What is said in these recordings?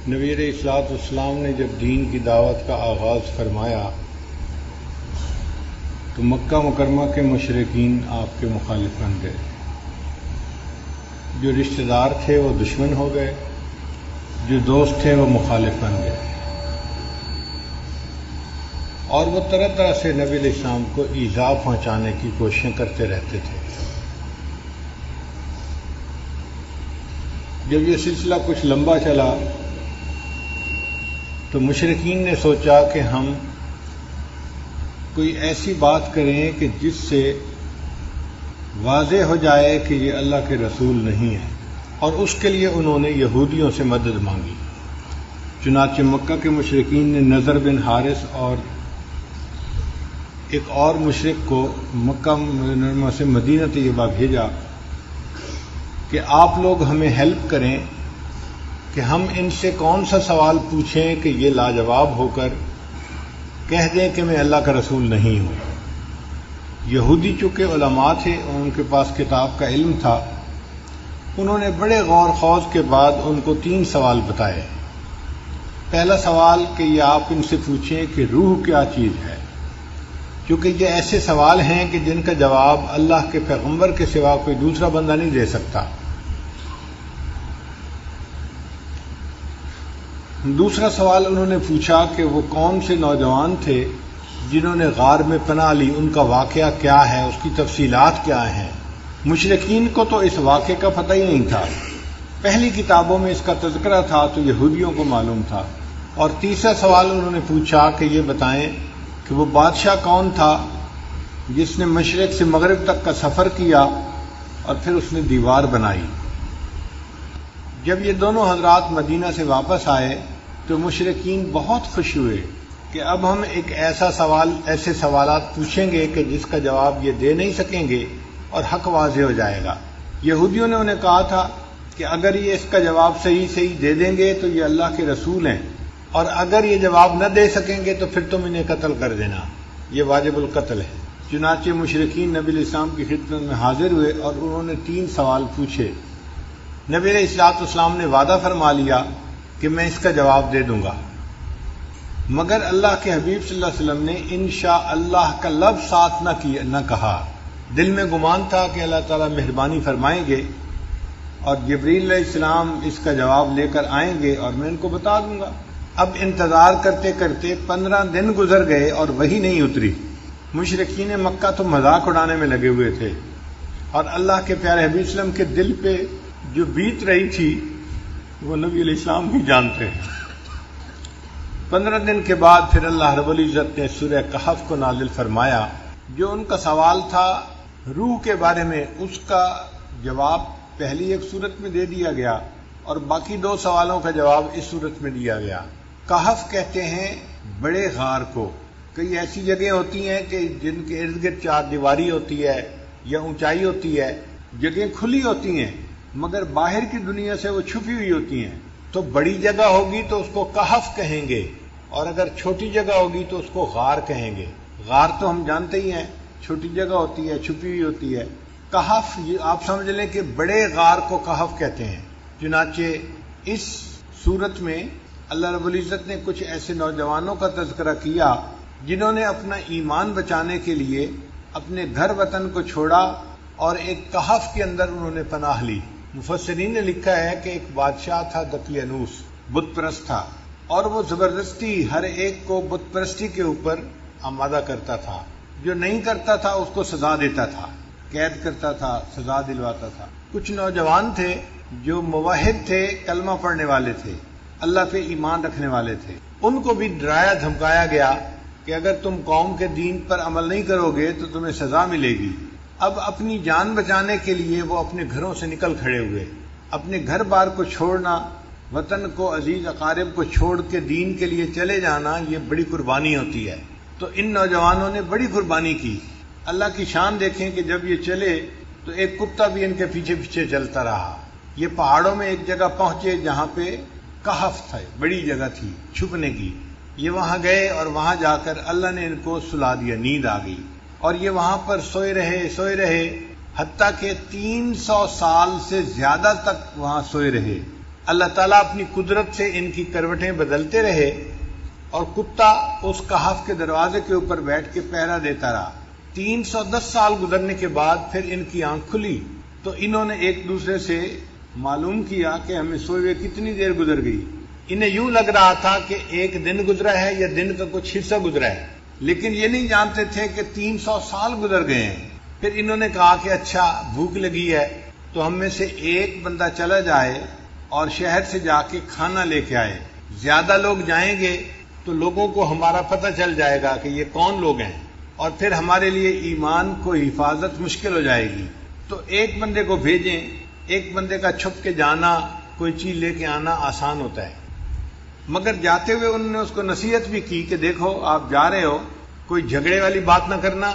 نبی علیہ الصلوۃ والسلام نے جب دین کی دعوت کا آغاز فرمایا تو مکہ مکرمہ کے مشرکین آپ کے مخالف بن گئے. جو رشتہ دار تھے وہ دشمن ہو گئے، جو دوست تھے وہ مخالف بن گئے، اور وہ طرح طرح سے نبی علیہ السلام کو ایذا پہنچانے کی کوششیں کرتے رہتے تھے. جب یہ سلسلہ کچھ لمبا چلا تو مشرکین نے سوچا کہ ہم کوئی ایسی بات کریں کہ جس سے واضح ہو جائے کہ یہ اللہ کے رسول نہیں ہے، اور اس کے لیے انہوں نے یہودیوں سے مدد مانگی. چنانچہ مکہ کے مشرکین نے نضر بن حارث اور ایک اور مشرک کو مکہ مکرمہ سے مدینہ طیبہ بھیجا کہ آپ لوگ ہمیں ہیلپ کریں کہ ہم ان سے کون سا سوال پوچھیں کہ یہ لاجواب ہو کر کہہ دیں کہ میں اللہ کا رسول نہیں ہوں. یہودی چونکہ علماء تھے اور ان کے پاس کتاب کا علم تھا، انہوں نے بڑے غور خوض کے بعد ان کو 3 سوال بتائے. پہلا سوال کہ یہ آپ ان سے پوچھیں کہ روح کیا چیز ہے، کیونکہ یہ ایسے سوال ہیں کہ جن کا جواب اللہ کے پیغمبر کے سوا کوئی دوسرا بندہ نہیں دے سکتا. دوسرا سوال انہوں نے پوچھا کہ وہ کون سے نوجوان تھے جنہوں نے غار میں پناہ لی، ان کا واقعہ کیا ہے، اس کی تفصیلات کیا ہیں. مشرکین کو تو اس واقعے کا پتہ ہی نہیں تھا. پہلی کتابوں میں اس کا تذکرہ تھا تو یہودیوں کو معلوم تھا. اور تیسرا سوال انہوں نے پوچھا کہ یہ بتائیں کہ وہ بادشاہ کون تھا جس نے مشرق سے مغرب تک کا سفر کیا اور پھر اس نے دیوار بنائی. جب یہ دونوں حضرات مدینہ سے واپس آئے تو مشرکین بہت خوش ہوئے کہ اب ہم ایک ایسے سوالات پوچھیں گے کہ جس کا جواب یہ دے نہیں سکیں گے اور حق واضح ہو جائے گا. یہودیوں نے انہیں کہا تھا کہ اگر یہ اس کا جواب صحیح دے دیں گے تو یہ اللہ کے رسول ہیں، اور اگر یہ جواب نہ دے سکیں گے تو پھر تم انہیں قتل کر دینا، یہ واجب القتل ہے. چنانچہ مشرکین نبی علیہ السلام کی خدمت میں حاضر ہوئے اور انہوں نے 3 سوال پوچھے. نبی علیہ الصلوۃ والسلام نے وعدہ فرما لیا کہ میں اس کا جواب دے دوں گا، مگر اللہ کے حبیب صلی اللہ علیہ وسلم نے انشاءاللہ کا لفظ ساتھ نہ کہا. دل میں گمان تھا کہ اللہ تعالیٰ مہربانی فرمائیں گے اور جبریل علیہ السلام اس کا جواب لے کر آئیں گے اور میں ان کو بتا دوں گا. اب انتظار کرتے کرتے 15 دن گزر گئے اور وحی نہیں اتری. مشرکین مکہ تو مذاق اڑانے میں لگے ہوئے تھے، اور اللہ کے پیارے حبیب صلی اللہ علیہ وسلم کے دل پہ جو بیت رہی تھی وہ نبی علیہ السلام ہی جانتے ہیں. 15 دن کے بعد پھر اللہ رب العزت نے سورہ کہف کو نازل فرمایا. جو ان کا سوال تھا روح کے بارے میں، اس کا جواب پہلی ایک صورت میں دے دیا گیا اور باقی 2 سوالوں کا جواب اس صورت میں دیا گیا. کہف کہتے ہیں بڑے غار کو. کئی ایسی جگہیں ہوتی ہیں کہ جن کے ارد گرد 4 دیواری ہوتی ہے یا اونچائی ہوتی ہے، جگہیں کھلی ہوتی ہیں مگر باہر کی دنیا سے وہ چھپی ہوئی ہوتی ہیں. تو بڑی جگہ ہوگی تو اس کو کہف کہیں گے، اور اگر چھوٹی جگہ ہوگی تو اس کو غار کہیں گے. غار تو ہم جانتے ہی ہیں، چھوٹی جگہ ہوتی ہے، چھپی ہوئی ہوتی ہے. کہف یہ آپ سمجھ لیں کہ بڑے غار کو کہف کہتے ہیں. چنانچہ اس صورت میں اللہ رب العزت نے کچھ ایسے نوجوانوں کا تذکرہ کیا جنہوں نے اپنا ایمان بچانے کے لیے اپنے گھر وطن کو چھوڑا اور ایک کہف کے اندر انہوں نے پناہ لی. مفسرین نے لکھا ہے کہ ایک بادشاہ تھا دقیانوس، بت پرست تھا، اور وہ زبردستی ہر ایک کو بت پرستی کے اوپر آمادہ کرتا تھا. جو نہیں کرتا تھا اس کو سزا دیتا تھا، قید کرتا تھا، سزا دلواتا تھا. کچھ نوجوان تھے جو موحد تھے، کلمہ پڑھنے والے تھے، اللہ پہ ایمان رکھنے والے تھے. ان کو بھی ڈرایا دھمکایا گیا کہ اگر تم قوم کے دین پر عمل نہیں کرو گے تو تمہیں سزا ملے گی. اب اپنی جان بچانے کے لیے وہ اپنے گھروں سے نکل کھڑے ہوئے. اپنے گھر بار کو چھوڑنا، وطن کو، عزیز اقارب کو چھوڑ کے دین کے لیے چلے جانا، یہ بڑی قربانی ہوتی ہے. تو ان نوجوانوں نے بڑی قربانی کی. اللہ کی شان دیکھیں کہ جب یہ چلے تو ایک کتا بھی ان کے پیچھے پیچھے چلتا رہا. یہ پہاڑوں میں ایک جگہ پہنچے جہاں پہ کہف تھا، بڑی جگہ تھی چھپنے کی. یہ وہاں گئے اور وہاں جا کر اللہ نے ان کو سلا دیا، نیند آ گئی، اور یہ وہاں پر سوئے رہے حتیٰ کہ 300 سال سے زیادہ تک وہاں سوئے رہے. اللہ تعالیٰ اپنی قدرت سے ان کی کروٹیں بدلتے رہے اور کتا اس کہف کے دروازے کے اوپر بیٹھ کے پہرا دیتا رہا. 310 سال گزرنے کے بعد پھر ان کی آنکھ کھلی تو انہوں نے ایک دوسرے سے معلوم کیا کہ ہمیں سوئے ہوئے کتنی دیر گزر گئی. انہیں یوں لگ رہا تھا کہ ایک دن گزرا ہے یا دن کا کچھ حصہ گزرا ہے، لیکن یہ نہیں جانتے تھے کہ 300 سال گزر گئے ہیں. پھر انہوں نے کہا کہ اچھا بھوک لگی ہے تو ہم میں سے ایک بندہ چلا جائے اور شہر سے جا کے کھانا لے کے آئے. زیادہ لوگ جائیں گے تو لوگوں کو ہمارا پتہ چل جائے گا کہ یہ کون لوگ ہیں، اور پھر ہمارے لیے ایمان کو حفاظت مشکل ہو جائے گی. تو ایک بندے کو بھیجیں. ایک بندے کا چھپ کے جانا، کوئی چیز لے کے آنا آسان ہوتا ہے، مگر جاتے ہوئے انہوں نے اس کو نصیحت بھی کی کہ دیکھو آپ جا رہے ہو، کوئی جھگڑے والی بات نہ کرنا،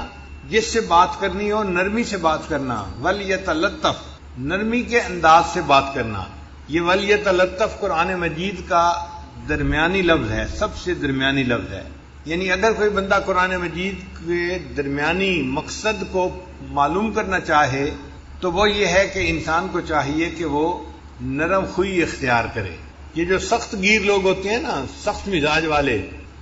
جس سے بات کرنی ہو نرمی سے بات کرنا. وَلْيَتَلَطَّفْ، نرمی کے انداز سے بات کرنا. یہ وَلْيَتَلَطَّفْ قرآن مجید کا درمیانی لفظ ہے، سب سے درمیانی لفظ ہے. یعنی اگر کوئی بندہ قرآن مجید کے درمیانی مقصد کو معلوم کرنا چاہے تو وہ یہ ہے کہ انسان کو چاہیے کہ وہ نرم خوئی اختیار کرے. یہ جو سخت گیر لوگ ہوتے ہیں نا، سخت مزاج والے،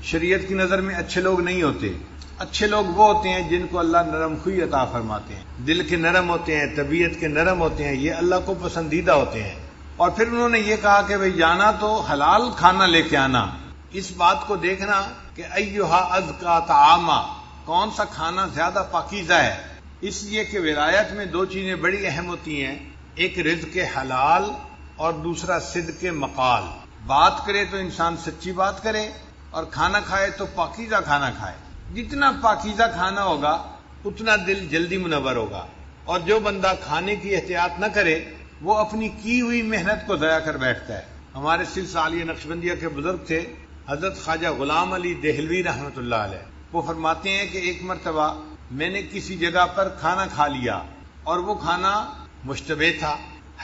شریعت کی نظر میں اچھے لوگ نہیں ہوتے. اچھے لوگ وہ ہوتے ہیں جن کو اللہ نرم خوئی عطا فرماتے ہیں، دل کے نرم ہوتے ہیں، طبیعت کے نرم ہوتے ہیں، یہ اللہ کو پسندیدہ ہوتے ہیں. اور پھر انہوں نے یہ کہا کہ بھئی جانا تو حلال کھانا لے کے آنا. اس بات کو دیکھنا کہ ایھا ازکا طعاما، کون سا کھانا زیادہ پاکیزہ ہے. اس لیے کہ ولایت میں دو چیزیں بڑی اہم ہوتی ہیں، ایک رزق حلال اور دوسرا صدق مقال. بات کرے تو انسان سچی بات کرے، اور کھانا کھائے تو پاکیزہ کھانا کھائے. جتنا پاکیزہ کھانا ہوگا اتنا دل جلدی منور ہوگا. اور جو بندہ کھانے کی احتیاط نہ کرے وہ اپنی کی ہوئی محنت کو ضائع کر بیٹھتا ہے. ہمارے سلسلہ عالیہ نقشبندیہ کے بزرگ تھے حضرت خواجہ غلام علی دہلوی رحمۃ اللہ علیہ. وہ فرماتے ہیں کہ ایک مرتبہ میں نے کسی جگہ پر کھانا کھا لیا اور وہ کھانا مشتبہ تھا،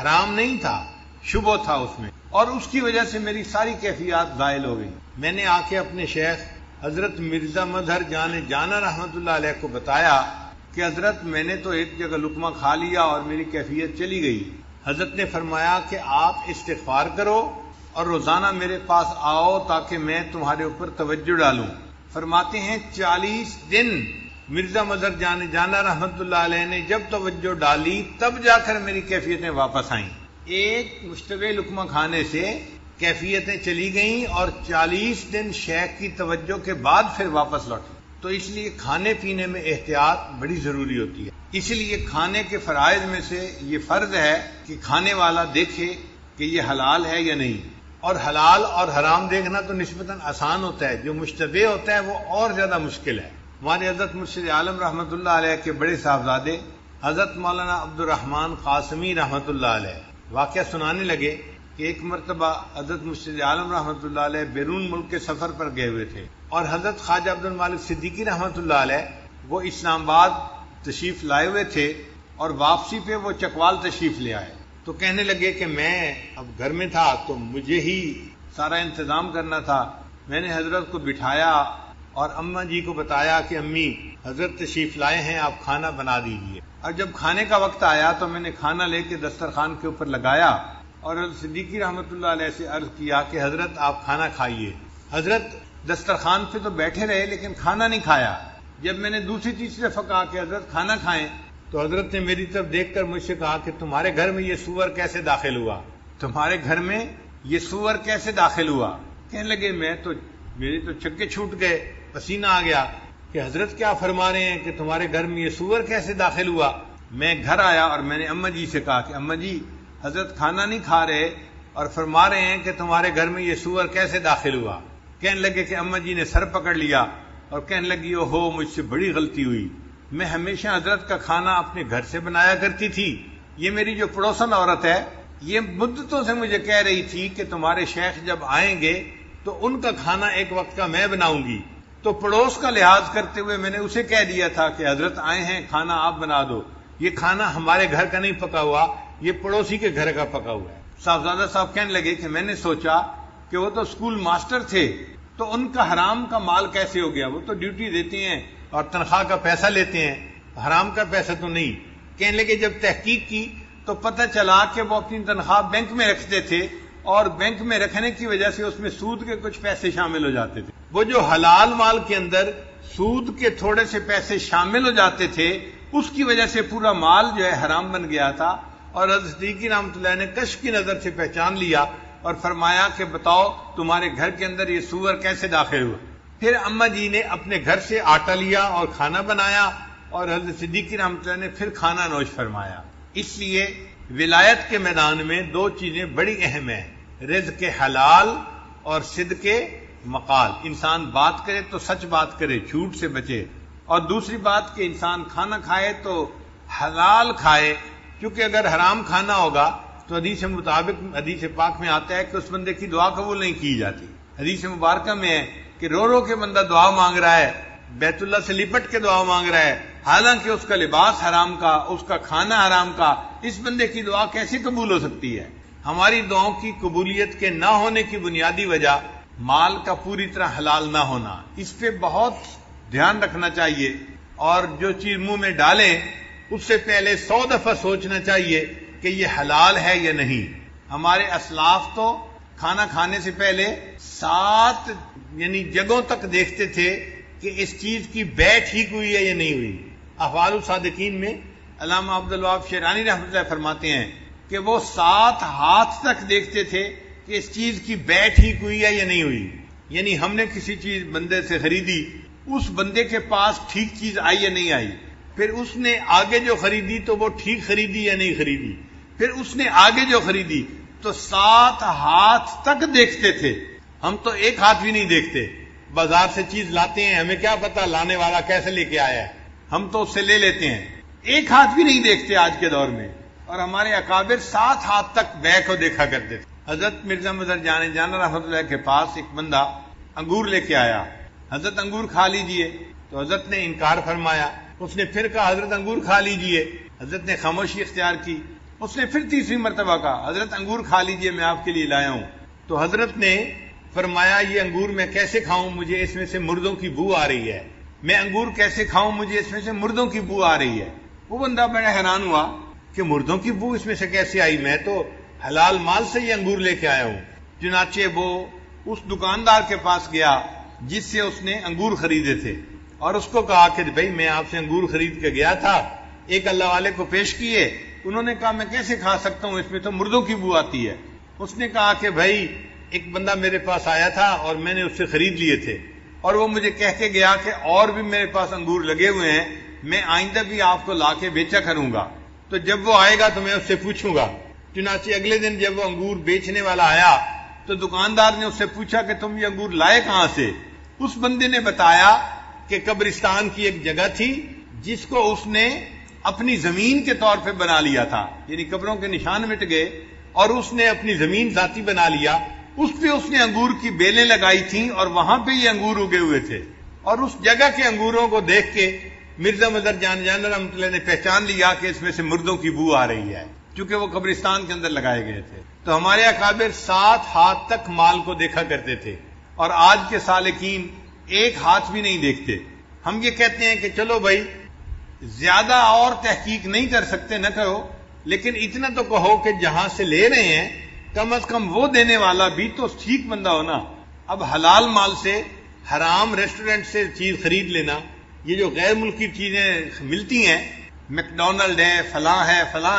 حرام نہیں تھا، شبہ تھا اس میں، اور اس کی وجہ سے میری ساری کیفیات زائل ہو گئی. میں نے آ کے اپنے شیخ حضرت مرزا مظہر جانا رحمۃ اللہ علیہ کو بتایا کہ حضرت میں نے تو ایک جگہ لقمہ کھا لیا اور میری کیفیت چلی گئی. حضرت نے فرمایا کہ آپ استغفار کرو اور روزانہ میرے پاس آؤ تاکہ میں تمہارے اوپر توجہ ڈالوں. فرماتے ہیں 40 دن مرزا مظہر جانا رحمۃ اللہ علیہ نے جب توجہ ڈالی تب جا کر میری کیفیتیں واپس آئیں. ایک مشتبہ لقمہ کھانے سے کیفیتیں چلی گئیں اور 40 دن شیخ کی توجہ کے بعد پھر واپس لوٹی. تو اس لیے کھانے پینے میں احتیاط بڑی ضروری ہوتی ہے. اس لیے کھانے کے فرائض میں سے یہ فرض ہے کہ کھانے والا دیکھے کہ یہ حلال ہے یا نہیں. اور حلال اور حرام دیکھنا تو نسبتاً آسان ہوتا ہے، جو مشتبہ ہوتا ہے وہ اور زیادہ مشکل ہے. ہمارے حضرت مرشد عالم رحمۃ اللہ علیہ کے بڑے صاحبزادے حضرت مولانا عبد الرحمن قاسمی رحمۃ اللہ علیہ واقعہ سنانے لگے کہ ایک مرتبہ حضرت مرشد عالم رحمۃ اللہ علیہ بیرون ملک کے سفر پر گئے ہوئے تھے، اور حضرت خواجہ عبد المالک صدیقی رحمۃ اللہ علیہ وہ اسلام آباد تشریف لائے ہوئے تھے، اور واپسی پہ وہ چکوال تشریف لے آئے. تو کہنے لگے کہ میں اب گھر میں تھا تو مجھے ہی سارا انتظام کرنا تھا. میں نے حضرت کو بٹھایا اور اماں جی کو بتایا کہ امی حضرت تشریف لائے ہیں، آپ کھانا بنا دیجیے. اور جب کھانے کا وقت آیا تو میں نے کھانا لے کے دسترخوان کے اوپر لگایا اور حضرت صدیقی رحمۃ اللہ علیہ سے عرض کیا کہ حضرت آپ کھانا کھائیے. حضرت دسترخوان پہ تو بیٹھے رہے لیکن کھانا نہیں کھایا. جب میں نے دوسری تیسری دفعہ کہا کہ حضرت کھانا کھائیں تو حضرت نے میری طرف دیکھ کر مجھ سے کہا کہ تمہارے گھر میں یہ سور کیسے داخل ہوا، تمہارے گھر میں یہ سور کیسے داخل ہوا. کہنے لگے میرے تو چکے چھوٹ گئے، پسینہ آ گیا کہ حضرت کیا فرما رہے ہیں کہ تمہارے گھر میں یہ سور کیسے داخل ہوا. میں گھر آیا اور میں نے اماں جی سے کہا کہ اماں جی حضرت کھانا نہیں کھا رہے اور فرما رہے ہیں کہ تمہارے گھر میں یہ سور کیسے داخل ہوا. کہنے لگے کہ اماں جی نے سر پکڑ لیا اور کہنے لگی او ہو مجھ سے بڑی غلطی ہوئی، میں ہمیشہ حضرت کا کھانا اپنے گھر سے بنایا کرتی تھی. یہ میری جو پڑوسن عورت ہے یہ مدتوں سے مجھے کہہ رہی تھی کہ تمہارے شیخ جب آئیں گے تو ان کا کھانا ایک وقت کا میں بناؤں گی. تو پڑوس کا لحاظ کرتے ہوئے میں نے اسے کہہ دیا تھا کہ حضرت آئے ہیں کھانا آپ بنا دو. یہ کھانا ہمارے گھر کا نہیں پکا ہوا، یہ پڑوسی کے گھر کا پکا ہوا ہے. صاحبزادہ صاحب کہنے لگے کہ میں نے سوچا کہ وہ تو اسکول ماسٹر تھے تو ان کا حرام کا مال کیسے ہو گیا، وہ تو ڈیوٹی دیتے ہیں اور تنخواہ کا پیسہ لیتے ہیں، حرام کا پیسہ تو نہیں. کہنے لگے جب تحقیق کی تو پتہ چلا کہ وہ اپنی تنخواہ بینک میں رکھتے تھے اور بینک میں رکھنے کی وجہ سے اس میں سود کے کچھ پیسے شامل ہو جاتے تھے. وہ جو حلال مال کے اندر سود کے تھوڑے سے پیسے شامل ہو جاتے تھے اس کی وجہ سے پورا مال جو ہے حرام بن گیا تھا. اور حضرت صدیقی رحمۃ اللہ نے کشف کی نظر سے پہچان لیا اور فرمایا کہ بتاؤ تمہارے گھر کے اندر یہ سور کیسے داخل ہوا. پھر اماں جی نے اپنے گھر سے آٹا لیا اور کھانا بنایا اور حضرت صدیقی رحمۃ اللہ نے پھر کھانا نوش فرمایا. اس لیے ولایت کے میدان میں دو چیزیں بڑی اہم ہیں، رزق حلال اور صدق مقال. انسان بات کرے تو سچ بات کرے، جھوٹ سے بچے. اور دوسری بات کہ انسان کھانا کھائے تو حلال کھائے، کیونکہ اگر حرام کھانا ہوگا تو حدیث مطابق حدیث پاک میں آتا ہے کہ اس بندے کی دعا قبول نہیں کی جاتی. حدیث مبارکہ میں ہے کہ رو رو کے بندہ دعا مانگ رہا ہے، بیت اللہ سے لپٹ کے دعا مانگ رہا ہے، حالانکہ اس کا لباس حرام کا، اس کا کھانا حرام کا. اس بندے کی دعا کیسے قبول ہو سکتی ہے؟ ہماری دعاؤں کی قبولیت کے نہ ہونے کی بنیادی وجہ مال کا پوری طرح حلال نہ ہونا. اس پہ بہت دھیان رکھنا چاہیے، اور جو چیز منہ میں ڈالیں اس سے پہلے 100 دفعہ سوچنا چاہیے کہ یہ حلال ہے یا نہیں. ہمارے اسلاف تو کھانا کھانے سے پہلے 7 جگہوں تک دیکھتے تھے کہ اس چیز کی بے ٹھیک ہوئی ہے یا نہیں ہوئی. احوال الصادقین میں علامہ عبدالوہاب شیرانی رحمۃ اللہ فرماتے ہیں کہ وہ 7 ہاتھ تک دیکھتے تھے کہ اس چیز کی بے ٹھیک ہوئی ہے یا نہیں ہوئی. یعنی ہم نے کسی چیز بندے سے خریدی، اس بندے کے پاس ٹھیک چیز آئی یا نہیں آئی، پھر اس نے آگے جو خریدی تو وہ ٹھیک خریدی یا نہیں خریدی، پھر اس نے آگے جو خریدی، تو 7 ہاتھ تک دیکھتے تھے. ہم تو ایک ہاتھ بھی نہیں دیکھتے. بازار سے چیز لاتے ہیں، ہمیں کیا پتا لانے والا کیسے لے کے آیا ہے، ہم تو اس سے لے لیتے ہیں. ایک ہاتھ بھی نہیں دیکھتے آج کے دور میں. اور ہمارے اکابر 7 ہاتھ تک بے کو دیکھا کرتے تھے. حضرت مرزا مظہر جان رحمۃ اللہ کے پاس ایک بندہ انگور لے کے آیا. حضرت انگور کھا لیجئے، تو حضرت نے انکار فرمایا. اس نے پھر کہا حضرت انگور کھا لیجئے، حضرت نے خاموشی اختیار کی. اس نے پھر تیسری مرتبہ کہا حضرت انگور کھا لیجئے، میں آپ کے لیے لایا ہوں. تو حضرت نے فرمایا یہ انگور میں کیسے کھاؤں، مجھے اس میں سے مردوں کی بو آ رہی ہے. میں انگور کیسے کھاؤں، مجھے اس میں سے مردوں کی بو آ رہی ہے. وہ بندہ بڑا حیران ہوا کہ مردوں کی بو اس میں سے کیسے آئی، میں تو حلال مال سے یہ انگور لے کے آیا ہوں. چنانچہ وہ اس دکاندار کے پاس گیا جس سے اس نے انگور خریدے تھے، اور اس کو کہا کہ بھائی میں آپ سے انگور خرید کے گیا تھا، ایک اللہ والے کو پیش کیے. انہوں نے کہا میں کیسے کھا سکتا ہوں، اس میں تو مردوں کی بو آتی ہے. اس نے کہا کہ بھائی ایک بندہ میرے پاس آیا تھا اور میں نے اس سے خرید لیے تھے، اور وہ مجھے کہہ کے گیا کہ اور بھی میرے پاس انگور لگے ہوئے ہیں، میں آئندہ بھی آپ کو لا کے بیچا کروں گا، تو جب وہ آئے گا تو میں اس سے پوچھوں گا. چنانچہ اگلے دن جب وہ انگور بیچنے والا آیا تو دکاندار نے اس سے پوچھا کہ تم یہ انگور لائے کہاں سے. اس بندے نے بتایا کہ قبرستان کی ایک جگہ تھی جس کو اس نے اپنی زمین کے طور پہ بنا لیا تھا، یعنی قبروں کے نشان مٹ گئے اور اس نے اپنی زمین ذاتی بنا لیا. اس پہ اس نے انگور کی بیلیں لگائی تھیں اور وہاں پہ یہ انگور اگے ہوئے تھے. اور اس جگہ کے انگوروں کو دیکھ کے مرزا مظہر جان رحمۃ اللہ نے پہچان لیا کہ اس میں سے مردوں کی بو آ رہی ہے، کیونکہ وہ قبرستان کے اندر لگائے گئے تھے. تو ہمارے اکابر 7 ہاتھ تک مال کو دیکھا کرتے تھے، اور آج کے سالکین ایک ہاتھ بھی نہیں دیکھتے. ہم یہ کہتے ہیں کہ چلو بھائی زیادہ اور تحقیق نہیں کر سکتے، نہ کرو، لیکن اتنا تو کہو کہ جہاں سے لے رہے ہیں کم از کم وہ دینے والا بھی تو ٹھیک بندہ ہونا. اب حلال مال سے حرام ریسٹورنٹ سے چیز خرید لینا، یہ جو غیر ملکی چیزیں ملتی ہیں، میکڈونلڈ ہے، فلاں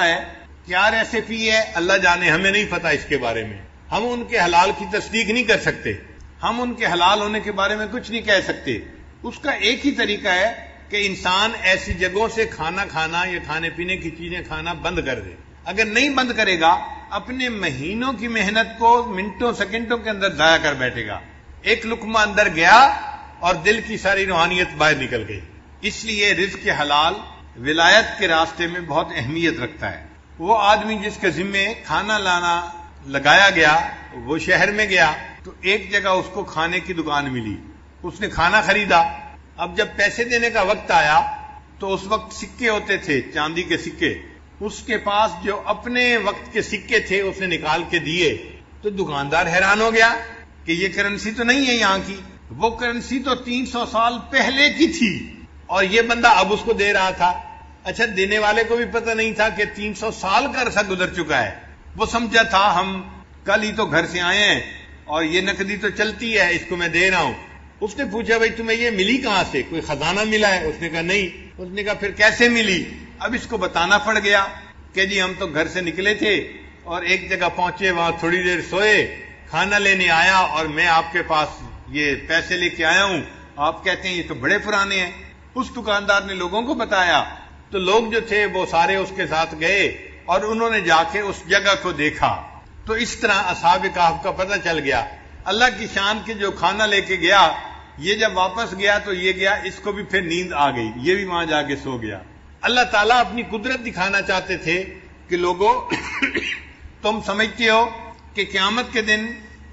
ہے، کیا ریسیپی ہے اللہ جانے، ہمیں نہیں پتا اس کے بارے میں. ہم ان کے حلال کی تصدیق نہیں کر سکتے، ہم ان کے حلال ہونے کے بارے میں کچھ نہیں کہہ سکتے. اس کا ایک ہی طریقہ ہے کہ انسان ایسی جگہوں سے کھانا یا کھانے پینے کی چیزیں کھانا بند کر دے. اگر نہیں بند کرے گا اپنے مہینوں کی محنت کو منٹوں سیکنڈوں کے اندر ضائع کر بیٹھے گا. ایک لقمہ اندر گیا اور دل کی ساری روحانیت باہر نکل گئی. اس لیے رزق حلال ولایت کے راستے میں بہت اہمیت رکھتا ہے. وہ آدمی جس کے ذمے کھانا لانا لگایا گیا، وہ شہر میں گیا تو ایک جگہ اس کو کھانے کی دکان ملی، اس نے کھانا خریدا. اب جب پیسے دینے کا وقت آیا تو اس وقت سکے ہوتے تھے، چاندی کے سکے، اس کے پاس جو اپنے وقت کے سکے تھے اس نے نکال کے دیے. تو دکاندار حیران ہو گیا کہ یہ کرنسی تو نہیں ہے یہاں کی، وہ کرنسی تو 300 سال پہلے کی تھی اور یہ بندہ اب اس کو دے رہا تھا. اچھا دینے والے کو بھی پتہ نہیں تھا کہ 300 سال کا عرصہ گزر چکا ہے. وہ سمجھا تھا ہم کل ہی تو گھر سے آئے ہیں اور یہ نقدی تو چلتی ہے، اس کو میں دے رہا ہوں۔ اس نے پوچھا بھائی تمہیں یہ ملی کہاں سے، کوئی خزانہ ملا ہے؟ اس نے کہا نہیں۔ اس نے کہا پھر کیسے ملی؟ اب اس کو بتانا پڑ گیا کہ جی ہم تو گھر سے نکلے تھے اور ایک جگہ پہنچے، وہاں تھوڑی دیر سوئے، کھانا لینے آیا اور میں آپ کے پاس یہ پیسے لے کے آیا ہوں، آپ کہتے ہیں یہ تو بڑے پرانے ہیں۔ اس دکاندار نے لوگوں کو بتایا تو لوگ جو تھے وہ سارے اس کے ساتھ گئے اور انہوں نے جا کے اس جگہ کو دیکھا، تو اس طرح اصحاب کہف کا پتہ چل گیا۔ اللہ کی شان کے جو کھانا لے کے گیا، یہ جب واپس گیا تو یہ گیا، اس کو بھی پھر نیند آ گئی، یہ بھی وہاں جا کے سو گیا۔ اللہ تعالیٰ اپنی قدرت دکھانا چاہتے تھے کہ لوگوں تم سمجھتے ہو کہ قیامت کے دن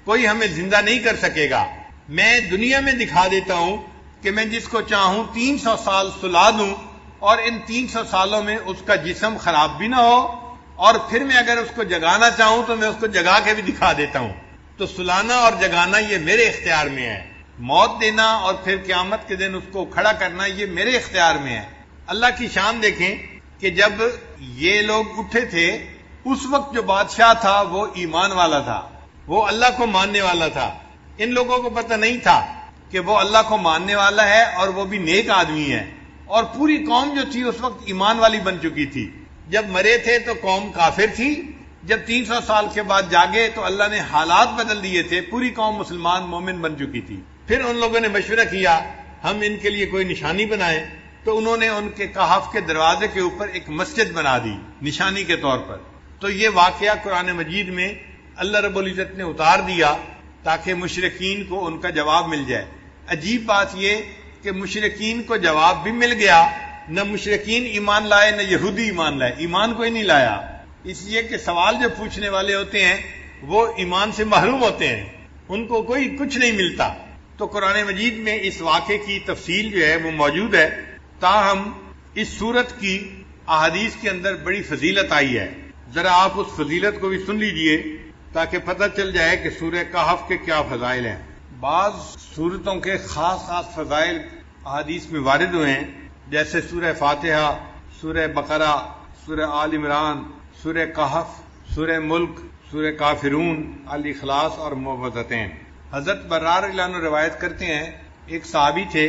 کوئی ہمیں زندہ نہیں کر سکے گا، میں دنیا میں دکھا دیتا ہوں کہ میں جس کو چاہوں 300 سال سلا دوں اور ان 300 سالوں میں اس کا جسم خراب بھی نہ ہو، اور پھر میں اگر اس کو جگانا چاہوں تو میں اس کو جگا کے بھی دکھا دیتا ہوں۔ تو سلانا اور جگانا یہ میرے اختیار میں ہے، موت دینا اور پھر قیامت کے دن اس کو کھڑا کرنا یہ میرے اختیار میں ہے۔ اللہ کی شان دیکھیں کہ جب یہ لوگ اٹھے تھے اس وقت جو بادشاہ تھا وہ ایمان والا تھا، وہ اللہ کو ماننے والا تھا۔ ان لوگوں کو پتہ نہیں تھا کہ وہ اللہ کو ماننے والا ہے اور وہ بھی نیک آدمی ہے، اور پوری قوم جو تھی اس وقت ایمان والی بن چکی تھی۔ جب مرے تھے تو قوم کافر تھی، جب 300 سال کے بعد جاگے تو اللہ نے حالات بدل دیے تھے، پوری قوم مسلمان مومن بن چکی تھی۔ پھر ان لوگوں نے مشورہ کیا ہم ان کے لیے کوئی نشانی بنائیں، تو انہوں نے ان کے کہف کے دروازے کے اوپر ایک مسجد بنا دی نشانی کے طور پر۔ تو یہ واقعہ قرآن مجید میں اللہ رب العزت نے اتار دیا تاکہ مشرکین کو ان کا جواب مل جائے۔ عجیب بات یہ کہ مشرکین کو جواب بھی مل گیا، نہ مشرکین ایمان لائے نہ یہودی ایمان لائے، ایمان کوئی نہیں لایا، اس لیے کہ سوال جو پوچھنے والے ہوتے ہیں وہ ایمان سے محروم ہوتے ہیں، ان کو کوئی کچھ نہیں ملتا۔ تو قرآن مجید میں اس واقعے کی تفصیل جو ہے وہ موجود ہے، تاہم اس سورت کی احادیث کے اندر بڑی فضیلت آئی ہے، ذرا آپ اس فضیلت کو بھی سن لیجئے تاکہ پتہ چل جائے کہ سورہ کہف کے کیا فضائل ہیں۔ بعض سورتوں کے خاص خاص فضائل احادیث میں وارد ہوئے ہیں، جیسے سورہ فاتحہ، سورہ بقرہ، سورہ آل عمران، سورہ کہف، سورہ ملک، سورہ کافرون، الاخلاص اور معوذتین۔ حضرت برار رضی اللہ عنہ روایت کرتے ہیں ایک صحابی تھے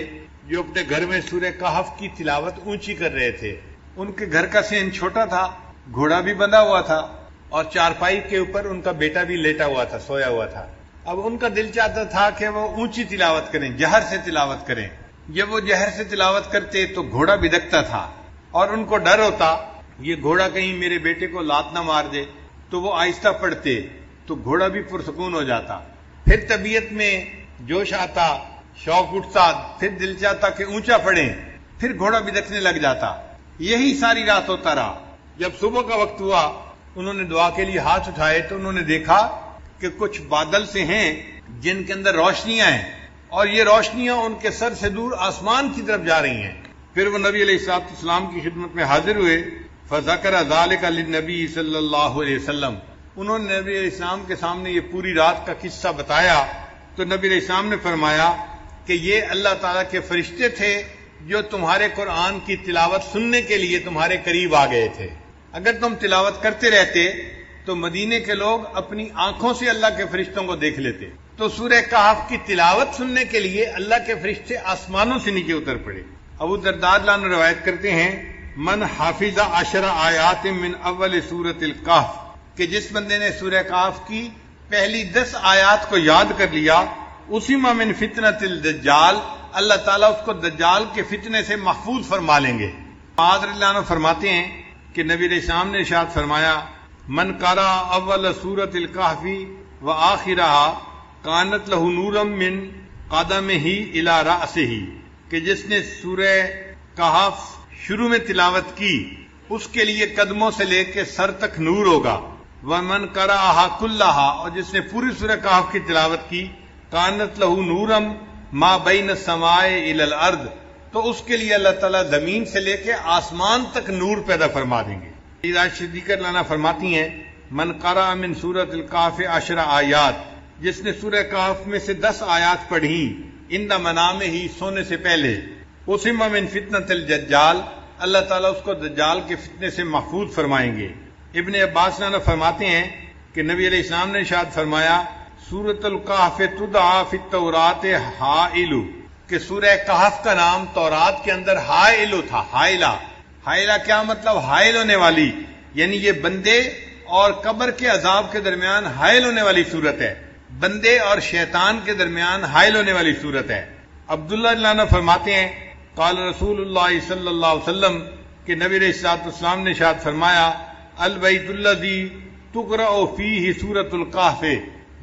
جو اپنے گھر میں سورہ کہف کی تلاوت اونچی کر رہے تھے۔ ان کے گھر کا صحن چھوٹا تھا، گھوڑا بھی بندھا ہوا تھا اور چارپائی کے اوپر ان کا بیٹا بھی لیٹا ہوا تھا، سویا ہوا تھا۔ اب ان کا دل چاہتا تھا کہ وہ اونچی تلاوت کریں، جہر سے تلاوت کریں۔ جب وہ جہر سے تلاوت کرتے تو گھوڑا بدکتا تھا اور ان کو ڈر ہوتا یہ گھوڑا کہیں میرے بیٹے کو لات نہ مار دے، تو وہ آہستہ پڑھتے تو گھوڑا بھی پرسکون ہو جاتا۔ پھر طبیعت میں جوش آتا، شوق اٹھتا، پھر دل چاہتا کہ اونچا پڑھیں، پھر گھوڑا بدکنے لگ جاتا۔ یہی ساری رات ہوتا رہا۔ جب صبح کا وقت ہوا انہوں نے دعا کے لیے ہاتھ اٹھائے تو انہوں نے دیکھا کہ کچھ بادل سے ہیں جن کے اندر روشنیاں ہیں، اور یہ روشنیاں ان کے سر سے دور آسمان کی طرف جا رہی ہیں۔ پھر وہ نبی علیہ السلام کی خدمت میں حاضر ہوئے، فذکر ذلک للنبی صلی اللہ علیہ وسلم، انہوں نے نبی علیہ السلام کے سامنے یہ پوری رات کا قصہ بتایا تو نبی علیہ السلام نے فرمایا کہ یہ اللہ تعالیٰ کے فرشتے تھے جو تمہارے قرآن کی تلاوت سننے کے لیے تمہارے قریب آ گئے تھے۔ اگر تم تلاوت کرتے رہتے تو مدینے کے لوگ اپنی آنکھوں سے اللہ کے فرشتوں کو دیکھ لیتے۔ تو سورہ کہف کی تلاوت سننے کے لیے اللہ کے فرشتے آسمانوں سے نیچے اتر پڑے۔ ابو درداء رضی اللہ عنہ روایت کرتے ہیں من حافظ 10 آیات من اول سورۃ الکہف، کہ جس بندے نے سورہ کہف کی پہلی 10 آیات کو یاد کر لیا، اسی من فتنۃ الدجال، اللہ تعالیٰ اس کو دجال کے فتنے سے محفوظ فرما لیں گے۔ معاذ رضی اللہ عنہ فرماتے ہیں کہ نبی علیہ السلام نے ارشاد فرمایا من قرأ اول سورۃ الکہف وآخرہا کانت لہ نورا من قدمہ الی رأسہ، کہ جس نے سورہ کہف شروع میں تلاوت کی اس کے لیے قدموں سے لے کے سر تک نور ہوگا۔ ومن قرأہا کلہا، اور جس نے پوری سورہ کہف کی تلاوت کی کانت لہ نورا ما بین السماء الی الارض، تو اس کے لیے اللہ تعالیٰ زمین سے لے کے آسمان تک نور پیدا فرما دیں گے۔ صدیقہ لانا فرماتی ہیں من قرأ من سورۃ الکہف 10 آیات، جس نے سورہ کہف میں سے 10 آیات پڑھی عند منامہ ہی، سونے سے پہلے، اسم من فتنۃ الدجال، اللہ تعالیٰ اس کو دجال کے فتنے سے محفوظ فرمائیں گے۔ ابن عباس لانا فرماتے ہیں کہ نبی علیہ السلام نے ارشاد فرمایا سورۃ الکہف تدعا فی التورات حائل، کہ سورہ کہف کا نام تورات کے اندر حائل تھا۔ حائلہ کیا مطلب؟ حائل ہونے والی، یعنی یہ بندے اور قبر کے عذاب کے درمیان حائل ہونے والی صورت ہے، بندے اور شیطان کے درمیان حائل ہونے والی صورت ہے۔ عبداللہ عنہ فرماتے ہیں قال رسول اللہ صلی اللہ علیہ وسلم کہ نبی علیہ الصلوۃ والسلام نے ارشاد فرمایا البیت الذی تقرأ فیہ سورۃ الکہف،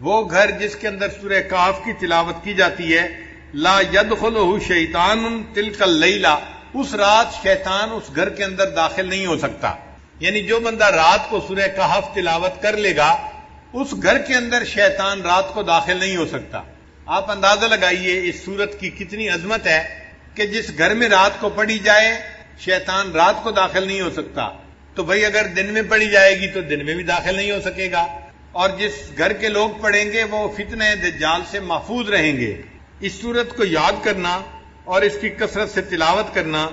وہ گھر جس کے اندر سورہ کہف کی تلاوت کی جاتی ہے، لا یدخلہ شیطان تلک اللیلہ، اس رات شیطان اس گھر کے اندر داخل نہیں ہو سکتا۔ یعنی جو بندہ رات کو سورہ کہف تلاوت کر لے گا اس گھر کے اندر شیطان رات کو داخل نہیں ہو سکتا۔ آپ اندازہ لگائیے اس سورت کی کتنی عظمت ہے کہ جس گھر میں رات کو پڑھی جائے شیطان رات کو داخل نہیں ہو سکتا، تو بھئی اگر دن میں پڑھی جائے گی تو دن میں بھی داخل نہیں ہو سکے گا، اور جس گھر کے لوگ پڑھیں گے وہ فتنہ دجال سے محفوظ رہیں گے۔ اس سورت کو یاد کرنا اور اس کی کثرت سے تلاوت کرنا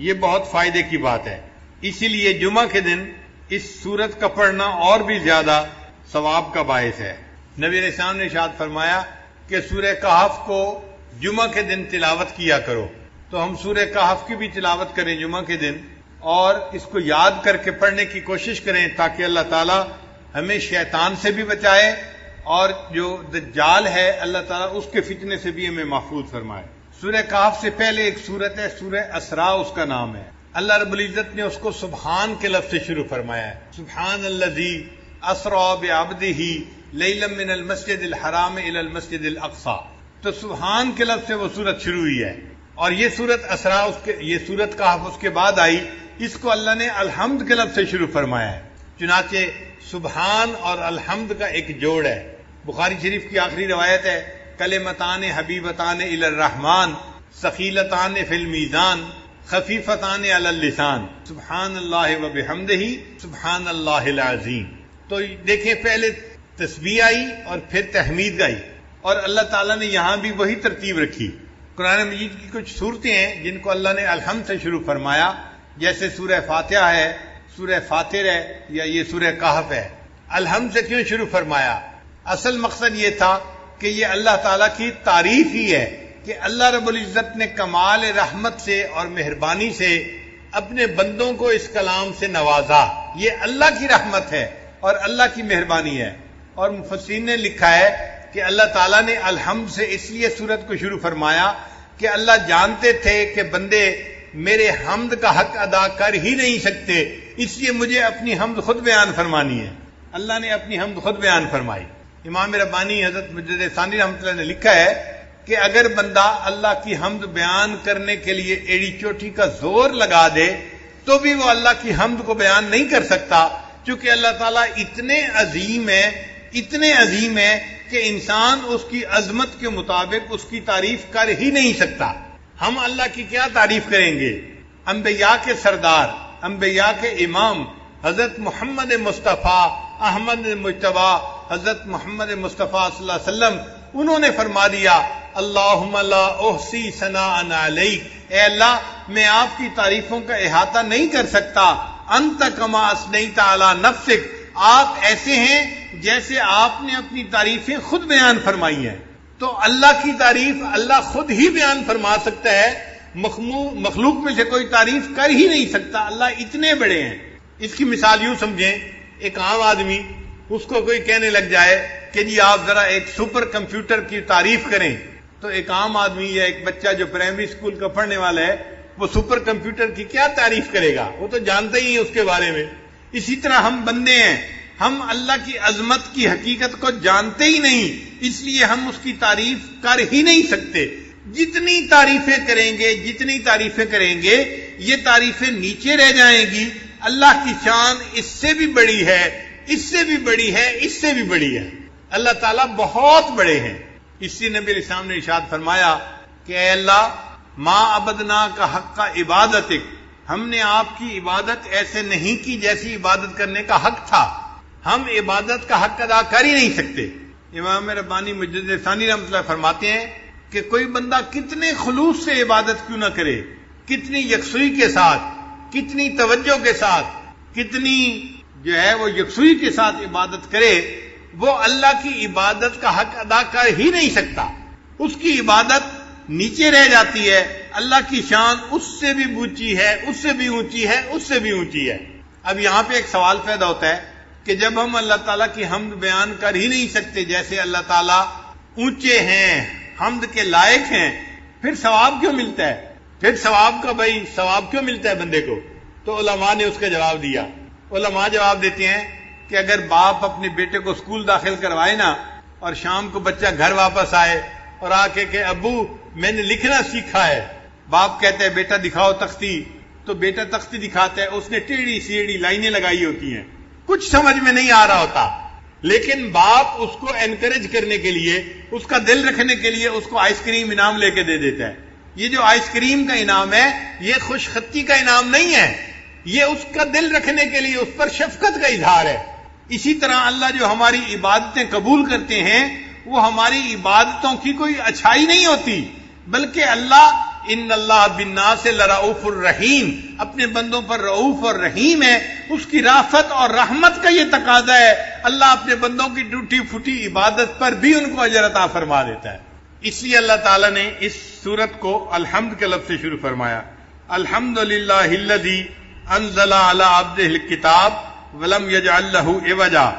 یہ بہت فائدے کی بات ہے، اسی لیے جمعہ کے دن اس سورت کا پڑھنا اور بھی زیادہ ثواب کا باعث ہے۔ نبی علیہ السلام نے ارشاد فرمایا کہ سورہ کہف کو جمعہ کے دن تلاوت کیا کرو، تو ہم سورہ کہف کی بھی تلاوت کریں جمعہ کے دن اور اس کو یاد کر کے پڑھنے کی کوشش کریں تاکہ اللہ تعالی ہمیں شیطان سے بھی بچائے اور جو دجال ہے اللہ تعالیٰ اس کے فتنے سے بھی ہمیں محفوظ فرمائے۔ سورہ کہف سے پہلے ایک سورت ہے سورہ اسراء، اس کا نام ہے۔ اللہ رب العزت نے اس کو سبحان کے لفظ سے شروع فرمایا ہے، سبحان الذی اسریٰ بعبدہ لیلا من المسجد الحرام الی المسجد الاقصی، تو سبحان کے لفظ سے وہ سورت شروع ہوئی ہے، اور یہ سورت اسراء یہ سورت کہف اس کے بعد آئی، اس کو اللہ نے الحمد کے لفظ سے شروع فرمایا ہے۔ چنانچہ سبحان اور الحمد کا ایک جوڑ ہے۔ بخاری شریف کی آخری روایت ہے کلمتان حبیبتان الی الرحمن ثقیلتان فی المیزان خفیفتان علی اللسان سبحان اللہ و بحمدہ سبحان اللہ العظیم۔ تو دیکھیں پہلے تسبیح آئی اور پھر تحمید آئی، اور اللہ تعالیٰ نے یہاں بھی وہی ترتیب رکھی۔ قرآن مجید کی کچھ صورتیں ہیں جن کو اللہ نے الحمد سے شروع فرمایا، جیسے سورہ فاتحہ ہے، سورہ فاطر ہے، یا یہ سورہ کہف ہے۔ الحمد سے کیوں شروع فرمایا؟ اصل مقصد یہ تھا کہ یہ اللہ تعالیٰ کی تعریف ہی ہے کہ اللہ رب العزت نے کمال رحمت سے اور مہربانی سے اپنے بندوں کو اس کلام سے نوازا، یہ اللہ کی رحمت ہے اور اللہ کی مہربانی ہے۔ اور مفسرین نے لکھا ہے کہ اللہ تعالیٰ نے الحمد سے اس لیے سورت کو شروع فرمایا کہ اللہ جانتے تھے کہ بندے میرے حمد کا حق ادا کر ہی نہیں سکتے، اس لیے مجھے اپنی حمد خود بیان فرمانی ہے۔ اللہ نے اپنی حمد خود بیان فرمائی۔ امام ربانی حضرت مجدد ثانی رحمۃ اللہ نے لکھا ہے کہ اگر بندہ اللہ کی حمد بیان کرنے کے لیے ایڑی چوٹی کا زور لگا دے تو بھی وہ اللہ کی حمد کو بیان نہیں کر سکتا، چونکہ اللہ تعالیٰ اتنے عظیم ہے کہ انسان اس کی عظمت کے مطابق اس کی تعریف کر ہی نہیں سکتا۔ ہم اللہ کی کیا تعریف کریں گے؟ انبیاء کے سردار، انبیاء کے امام حضرت محمد مصطفیٰ احمد مجتبی حضرت محمد مصطفیٰ صلی اللہ علیہ وسلم، انہوں نے فرما دیا اللہم لا احصی ثناء علیک، اے اللہ میں آپ کی تعریفوں کا احاطہ نہیں کر سکتا، انت کما اثنیت علی نفسک، آپ ایسے ہیں جیسے آپ نے اپنی تعریفیں خود بیان فرمائی ہیں۔ تو اللہ کی تعریف اللہ خود ہی بیان فرما سکتا ہے، مخلوق میں سے کوئی تعریف کر ہی نہیں سکتا، اللہ اتنے بڑے ہیں۔ اس کی مثال یوں سمجھیں، ایک عام آدمی، اس کو کوئی کہنے لگ جائے کہ جی آپ ذرا ایک سپر کمپیوٹر کی تعریف کریں، تو ایک عام آدمی یا ایک بچہ جو پرائمری اسکول کا پڑھنے والا ہے وہ سپر کمپیوٹر کی کیا تعریف کرے گا؟ وہ تو جانتا ہی ہے اس کے بارے میں۔ اسی طرح ہم بندے ہیں، ہم اللہ کی عظمت کی حقیقت کو جانتے ہی نہیں، اس لیے ہم اس کی تعریف کر ہی نہیں سکتے۔ جتنی تعریفیں کریں گے یہ تعریفیں نیچے رہ جائیں گی۔ اللہ کی شان اس سے بھی بڑی ہے، اس سے بھی بڑی ہے، اس سے بھی بڑی ہے۔ اللہ تعالیٰ بہت بڑے ہیں۔ اس لیے نبی علیہ السلام نے ارشاد فرمایا کہ اے اللہ ما عبدنا کا حق کا عبادتک، ہم نے آپ کی عبادت ایسے نہیں کی جیسی عبادت کرنے کا حق تھا، ہم عبادت کا حق ادا کر ہی نہیں سکتے۔ امام ربانی مجدد ثانی رحمۃ اللہ فرماتے ہیں کہ کوئی بندہ کتنے خلوص سے عبادت کیوں نہ کرے، کتنی یکسوئی کے ساتھ، کتنی توجہ کے ساتھ، کتنی جو ہے وہ یکسوئی کے ساتھ عبادت کرے، وہ اللہ کی عبادت کا حق ادا کر ہی نہیں سکتا، اس کی عبادت نیچے رہ جاتی ہے، اللہ کی شان اس سے بھی اونچی ہے، اس سے بھی اونچی ہے، اس سے بھی اونچی ہے۔ اب یہاں پہ ایک سوال پیدا ہوتا ہے کہ جب ہم اللہ تعالیٰ کی حمد بیان کر ہی نہیں سکتے، جیسے اللہ تعالیٰ اونچے ہیں، حمد کے لائق ہیں، پھر ثواب کیوں ملتا ہے؟ پھر ثواب کیوں ملتا ہے بندے کو؟ تو علماء نے اس کا جواب دیا۔ علماء جواب دیتے ہیں کہ اگر باپ اپنے بیٹے کو اسکول داخل کروائے نا، اور شام کو بچہ گھر واپس آئے اور آ کے کہ ابو میں نے لکھنا سیکھا ہے، باپ کہتا ہے بیٹا دکھاؤ تختی، تو بیٹا تختی دکھاتا ہے، اس نے ٹیڑھی سیڑھی لائنیں لگائی ہوتی ہیں، کچھ سمجھ میں نہیں آ رہا ہوتا، لیکن باپ اس کو انکریج کرنے کے لیے، اس کا دل رکھنے کے لیے اس کو آئس کریم انعام لے کے دے دیتا ہے۔ یہ جو آئس کریم کا انعام ہے یہ خوش خطی کا انعام نہیں ہے، یہ اس کا دل رکھنے کے لیے اس پر شفقت کا اظہار ہے۔ اسی طرح اللہ جو ہماری عبادتیں قبول کرتے ہیں وہ ہماری عبادتوں کی کوئی اچھائی نہیں ہوتی، بلکہ اللہ ان اللہ بالناس لرؤوف الرحیم، اپنے بندوں پر رؤوف اور رحیم ہے، اس کی رافت اور رحمت کا یہ تقاضا ہے، اللہ اپنے بندوں کی ٹوٹی پھوٹی عبادت پر بھی ان کو اجر عطا فرما دیتا ہے۔ اس لیے اللہ تعالیٰ نے اس سورت کو الحمد کے لفظ سے شروع فرمایا، الحمدللہ الذی انزل علی عبدہ الکتاب ولم یجعل لہ عوجا،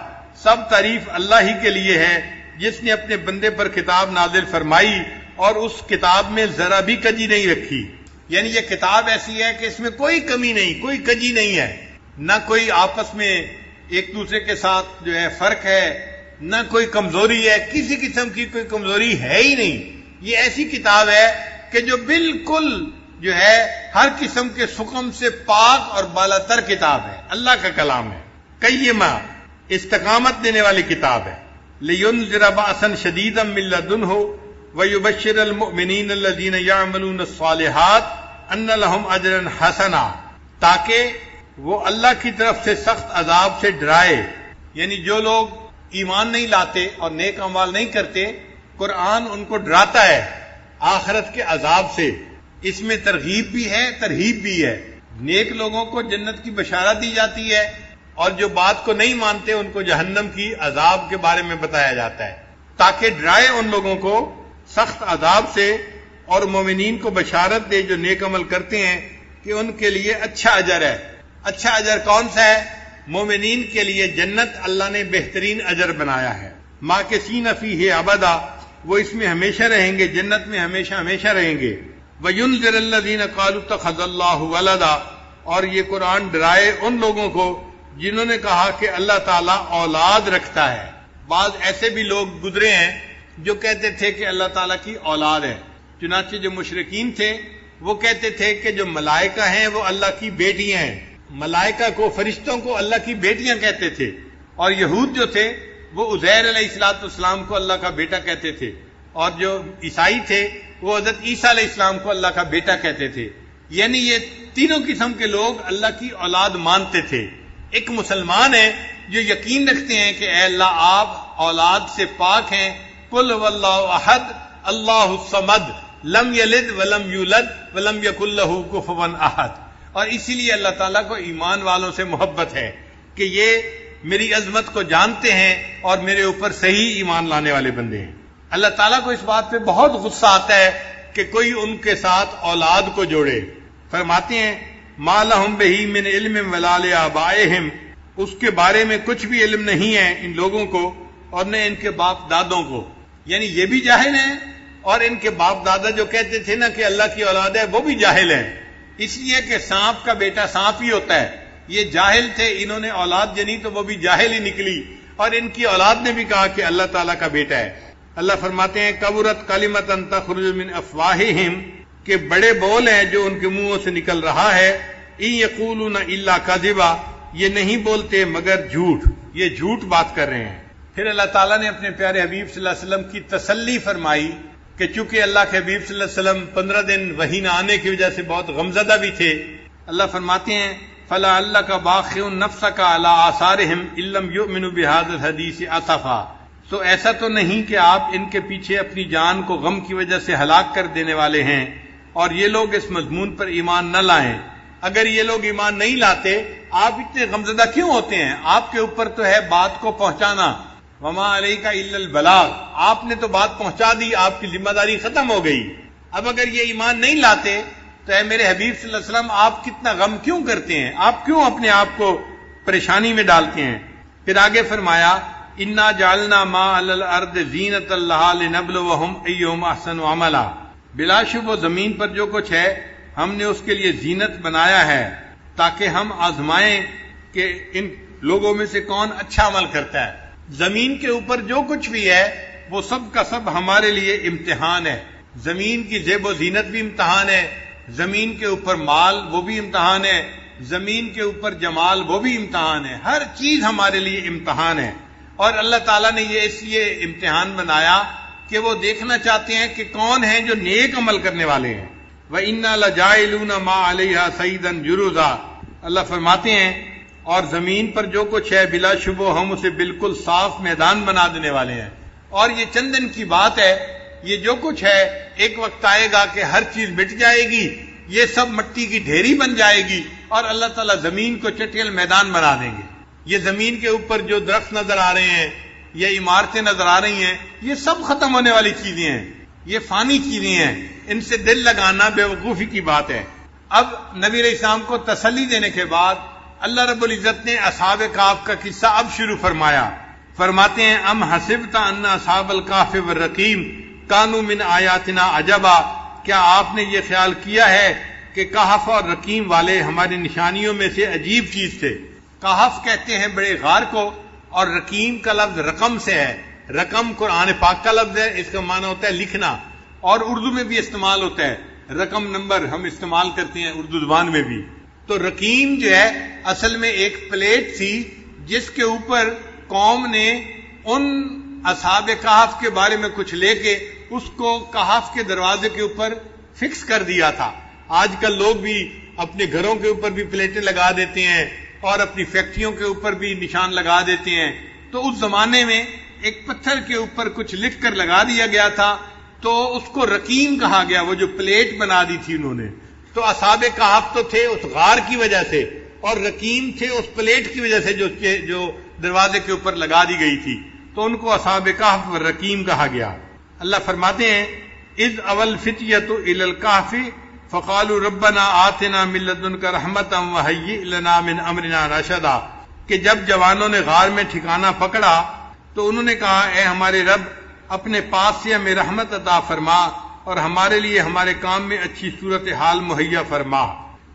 سب تعریف اللہ ہی کے لیے ہے جس نے اپنے بندے پر کتاب نازل فرمائی اور اس کتاب میں ذرا بھی کجی نہیں رکھی۔ یعنی یہ کتاب ایسی ہے کہ اس میں کوئی کمی نہیں، کوئی کجی نہیں ہے، نہ کوئی آپس میں ایک دوسرے کے ساتھ جو ہے فرق ہے، نہ کوئی کمزوری ہے، کسی قسم کی کوئی کمزوری ہے ہی نہیں۔ یہ ایسی کتاب ہے کہ جو بالکل جو ہے ہر قسم کے سقم سے پاک اور بالا تر کتاب ہے، اللہ کا کلام ہے، قیمہ، استقامت دینے والی کتاب ہے۔ لِيُنذِرَ بَأْسًا شَدِيدًا مِّن لَّدُنْهُ وَيُبَشِّرَ الْمُؤْمِنِينَ الَّذِينَ يَعْمَلُونَ الصَّالِحَاتِ أَنَّ لَهُمْ أَجْرًا حَسَنًا، تاکہ وہ اللہ کی طرف سے سخت عذاب سے ڈرائے۔ یعنی جو لوگ ایمان نہیں لاتے اور نیک اعمال نہیں کرتے، قرآن ان کو ڈراتا ہے آخرت کے عذاب سے۔ اس میں ترغیب بھی ہے، ترہیب بھی ہے۔ نیک لوگوں کو جنت کی بشارت دی جاتی ہے، اور جو بات کو نہیں مانتے ان کو جہنم کی عذاب کے بارے میں بتایا جاتا ہے، تاکہ ڈرائے ان لوگوں کو سخت عذاب سے، اور مومنین کو بشارت دے جو نیک عمل کرتے ہیں کہ ان کے لیے اچھا اجر ہے۔ اچھا اجر کون سا ہے؟ مومنین کے لیے جنت اللہ نے بہترین اجر بنایا ہے، ماکثین فیہ ابدا، وہ اس میں ہمیشہ رہیں گے، جنت میں ہمیشہ ہمیشہ رہیں گے۔ وَيُنذِرَ الَّذِينَ قَالُوا اتَّخَذَ اللَّهُ وَلَدًا، اور یہ قرآن ڈرائے ان لوگوں کو جنہوں نے کہا کہ اللہ تعالیٰ اولاد رکھتا ہے۔ بعض ایسے بھی لوگ گزرے ہیں جو کہتے تھے کہ اللہ تعالیٰ کی اولاد ہے، چنانچہ جو مشرکین تھے وہ کہتے تھے کہ جو ملائکہ ہیں وہ اللہ کی بیٹیاں ہیں، ملائکہ کو، فرشتوں کو اللہ کی بیٹیاں کہتے تھے، اور یہود جو تھے وہ عزیر علیہ السلام کو اللہ کا بیٹا کہتے تھے، اور جو عیسائی تھے وہ حضرت عیسیٰ علیہ السلام کو اللہ کا بیٹا کہتے تھے۔ یعنی یہ تینوں قسم کے لوگ اللہ کی اولاد مانتے تھے۔ ایک مسلمان ہے جو یقین رکھتے ہیں کہ اے اللہ آپ اولاد سے پاک ہیں، قل واللہ احد اللہ الصمد لم یلد ولم یولد ولم یکن لہ کفوا احد، اور اسی لیے اللہ تعالیٰ کو ایمان والوں سے محبت ہے کہ یہ میری عظمت کو جانتے ہیں اور میرے اوپر صحیح ایمان لانے والے بندے ہیں۔ اللہ تعالیٰ کو اس بات پہ بہت غصہ آتا ہے کہ کوئی ان کے ساتھ اولاد کو جوڑے۔ فرماتے ہیں ما لہم بہ من علم ولا لآبائہم، اس کے بارے میں کچھ بھی علم نہیں ہے ان لوگوں کو اور نہ ان کے باپ دادوں کو۔ یعنی یہ بھی جاہل ہیں، اور ان کے باپ دادا جو کہتے تھے نا کہ اللہ کی اولاد ہے وہ بھی جاہل ہیں، اس لیے کہ سانپ کا بیٹا سانپ ہی ہوتا ہے۔ یہ جاہل تھے، انہوں نے اولاد جنی تو وہ بھی جاہل ہی نکلی، اور ان کی اولاد نے بھی کہا کہ اللہ تعالیٰ کا بیٹا ہے۔ اللہ فرماتے ہیں کبرت کلمۃ تخرج من افواہہم، کہ بڑے بول ہیں جو ان کے منہوں سے نکل رہا ہے، ان یقولون الا کذبا، یہ نہیں بولتے مگر جھوٹ، یہ جھوٹ بات کر رہے ہیں۔ پھر اللہ تعالیٰ نے اپنے پیارے حبیب صلی اللہ علیہ وسلم کی تسلی فرمائی کہ چونکہ اللہ کے حبیب صلی اللہ علیہ وسلم 15 دن وحی نہ آنے کی وجہ سے بہت غمزدہ بھی تھے۔ اللہ فرماتے ہیں فَلَعَلَّكَ بَاخِعٌ نَفْسَكَ عَلَىٰ آثَارِهِمْ إِن لَّمْ يُؤْمِنُوا بِهَٰذَا الْحَدِيثِ أَسَفًا، سو ایسا تو نہیں کہ آپ ان کے پیچھے اپنی جان کو غم کی وجہ سے ہلاک کر دینے والے ہیں اور یہ لوگ اس مضمون پر ایمان نہ لائیں۔ اگر یہ لوگ ایمان نہیں لاتے آپ اتنے غمزدہ کیوں ہوتے ہیں؟ آپ کے اوپر تو ہے بات کو پہنچانا، وما علیک الا البلاغ، آپ نے تو بات پہنچا دی، آپ کی ذمہ داری ختم ہو گئی۔ اب اگر یہ ایمان نہیں لاتے تو اے میرے حبیب صلی اللہ علیہ وسلم آپ کتنا غم کیوں کرتے ہیں، آپ کیوں اپنے آپ کو پریشانی میں ڈالتے ہیں؟ پھر آگے فرمایا انا جعلنا ما علی الارض زینۃ لہا لنبلوہم ایہم احسن عملا، بلا شبہ زمین پر جو کچھ ہے ہم نے اس کے لیے زینت بنایا ہے تاکہ ہم آزمائیں کہ ان لوگوں میں سے کون اچھا عمل کرتا ہے۔ زمین کے اوپر جو کچھ بھی ہے وہ سب کا سب ہمارے لیے امتحان ہے۔ زمین کی زیب و زینت بھی امتحان ہے، زمین کے اوپر مال وہ بھی امتحان ہے، زمین کے اوپر جمال وہ بھی امتحان ہے، ہر چیز ہمارے لیے امتحان ہے۔ اور اللہ تعالیٰ نے یہ اس لیے امتحان بنایا کہ وہ دیکھنا چاہتے ہیں کہ کون ہیں جو نیک عمل کرنے والے ہیں۔ وَإِنَّا لَجَاعِلُونَ مَا عَلَيْهَا صَعِيدًا جُرُزًا، اللہ فرماتے ہیں اور زمین پر جو کچھ ہے بلا شبہ ہم اسے بالکل صاف میدان بنا دینے والے ہیں۔ اور یہ چند دن کی بات ہے، یہ جو کچھ ہے ایک وقت آئے گا کہ ہر چیز مٹ جائے گی، یہ سب مٹی کی ڈھیری بن جائے گی اور اللہ تعالیٰ زمین کو چٹیل میدان بنا دیں گے۔ یہ زمین کے اوپر جو درخت نظر آ رہے ہیں، یہ عمارتیں نظر آ رہی ہیں، یہ سب ختم ہونے والی چیزیں ہیں، یہ فانی چیزیں ہیں، ان سے دل لگانا بے وقوفی کی بات ہے۔ اب نبی علیہ السلام کو تسلی دینے کے بعد اللہ رب العزت نے اصحاب کہف کا قصہ اب شروع فرمایا۔ فرماتے ہیں ام حسبت ان اصحاب الکہف والرقیم کانوا من آیاتنا عجبا، کیا آپ نے یہ خیال کیا ہے کہ کہف اور رقیم والے ہماری نشانیوں میں سے عجیب چیز تھے؟ کہف کہتے ہیں بڑے غار کو، اور رقیم کا لفظ رقم سے ہے۔ رقم قرآن پاک کا لفظ ہے، اس کا معنی ہوتا ہے لکھنا، اور اردو میں بھی استعمال ہوتا ہے، رقم نمبر ہم استعمال کرتے ہیں اردو زبان میں بھی۔ تو رقیم جو ہے اصل میں ایک پلیٹ تھی جس کے اوپر قوم نے ان اصحاب کہف کے بارے میں کچھ لے کے اس کو کہف کے دروازے کے اوپر فکس کر دیا تھا۔ آج کل لوگ بھی اپنے گھروں کے اوپر بھی پلیٹیں لگا دیتے ہیں اور اپنی فیکٹریوں کے اوپر بھی نشان لگا دیتے ہیں۔ تو اس زمانے میں ایک پتھر کے اوپر کچھ لکھ کر لگا دیا گیا تھا، تو اس کو رقیم کہا گیا، وہ جو پلیٹ بنا دی تھی انہوں نے۔ تو اصحاب کہف تو تھے اس غار کی وجہ سے، اور رقیم تھے اس پلیٹ کی وجہ سے جو دروازے کے اوپر لگا دی گئی تھی، تو ان کو اصحاب کہف و رقیم کہا گیا۔ اللہ فرماتے ہیں اذ اول فتیۃ الی الکہف فقالوا ربنا آتنا من لدنک رحمتا وہیئ لنا من امرنا رشدا، کہ جب جوانوں نے غار میں ٹھکانہ پکڑا تو انہوں نے کہا اے ہمارے رب اپنے پاس سے ہمیں رحمت عطا فرما اور ہمارے لیے ہمارے کام میں اچھی صورتحال مہیا فرما۔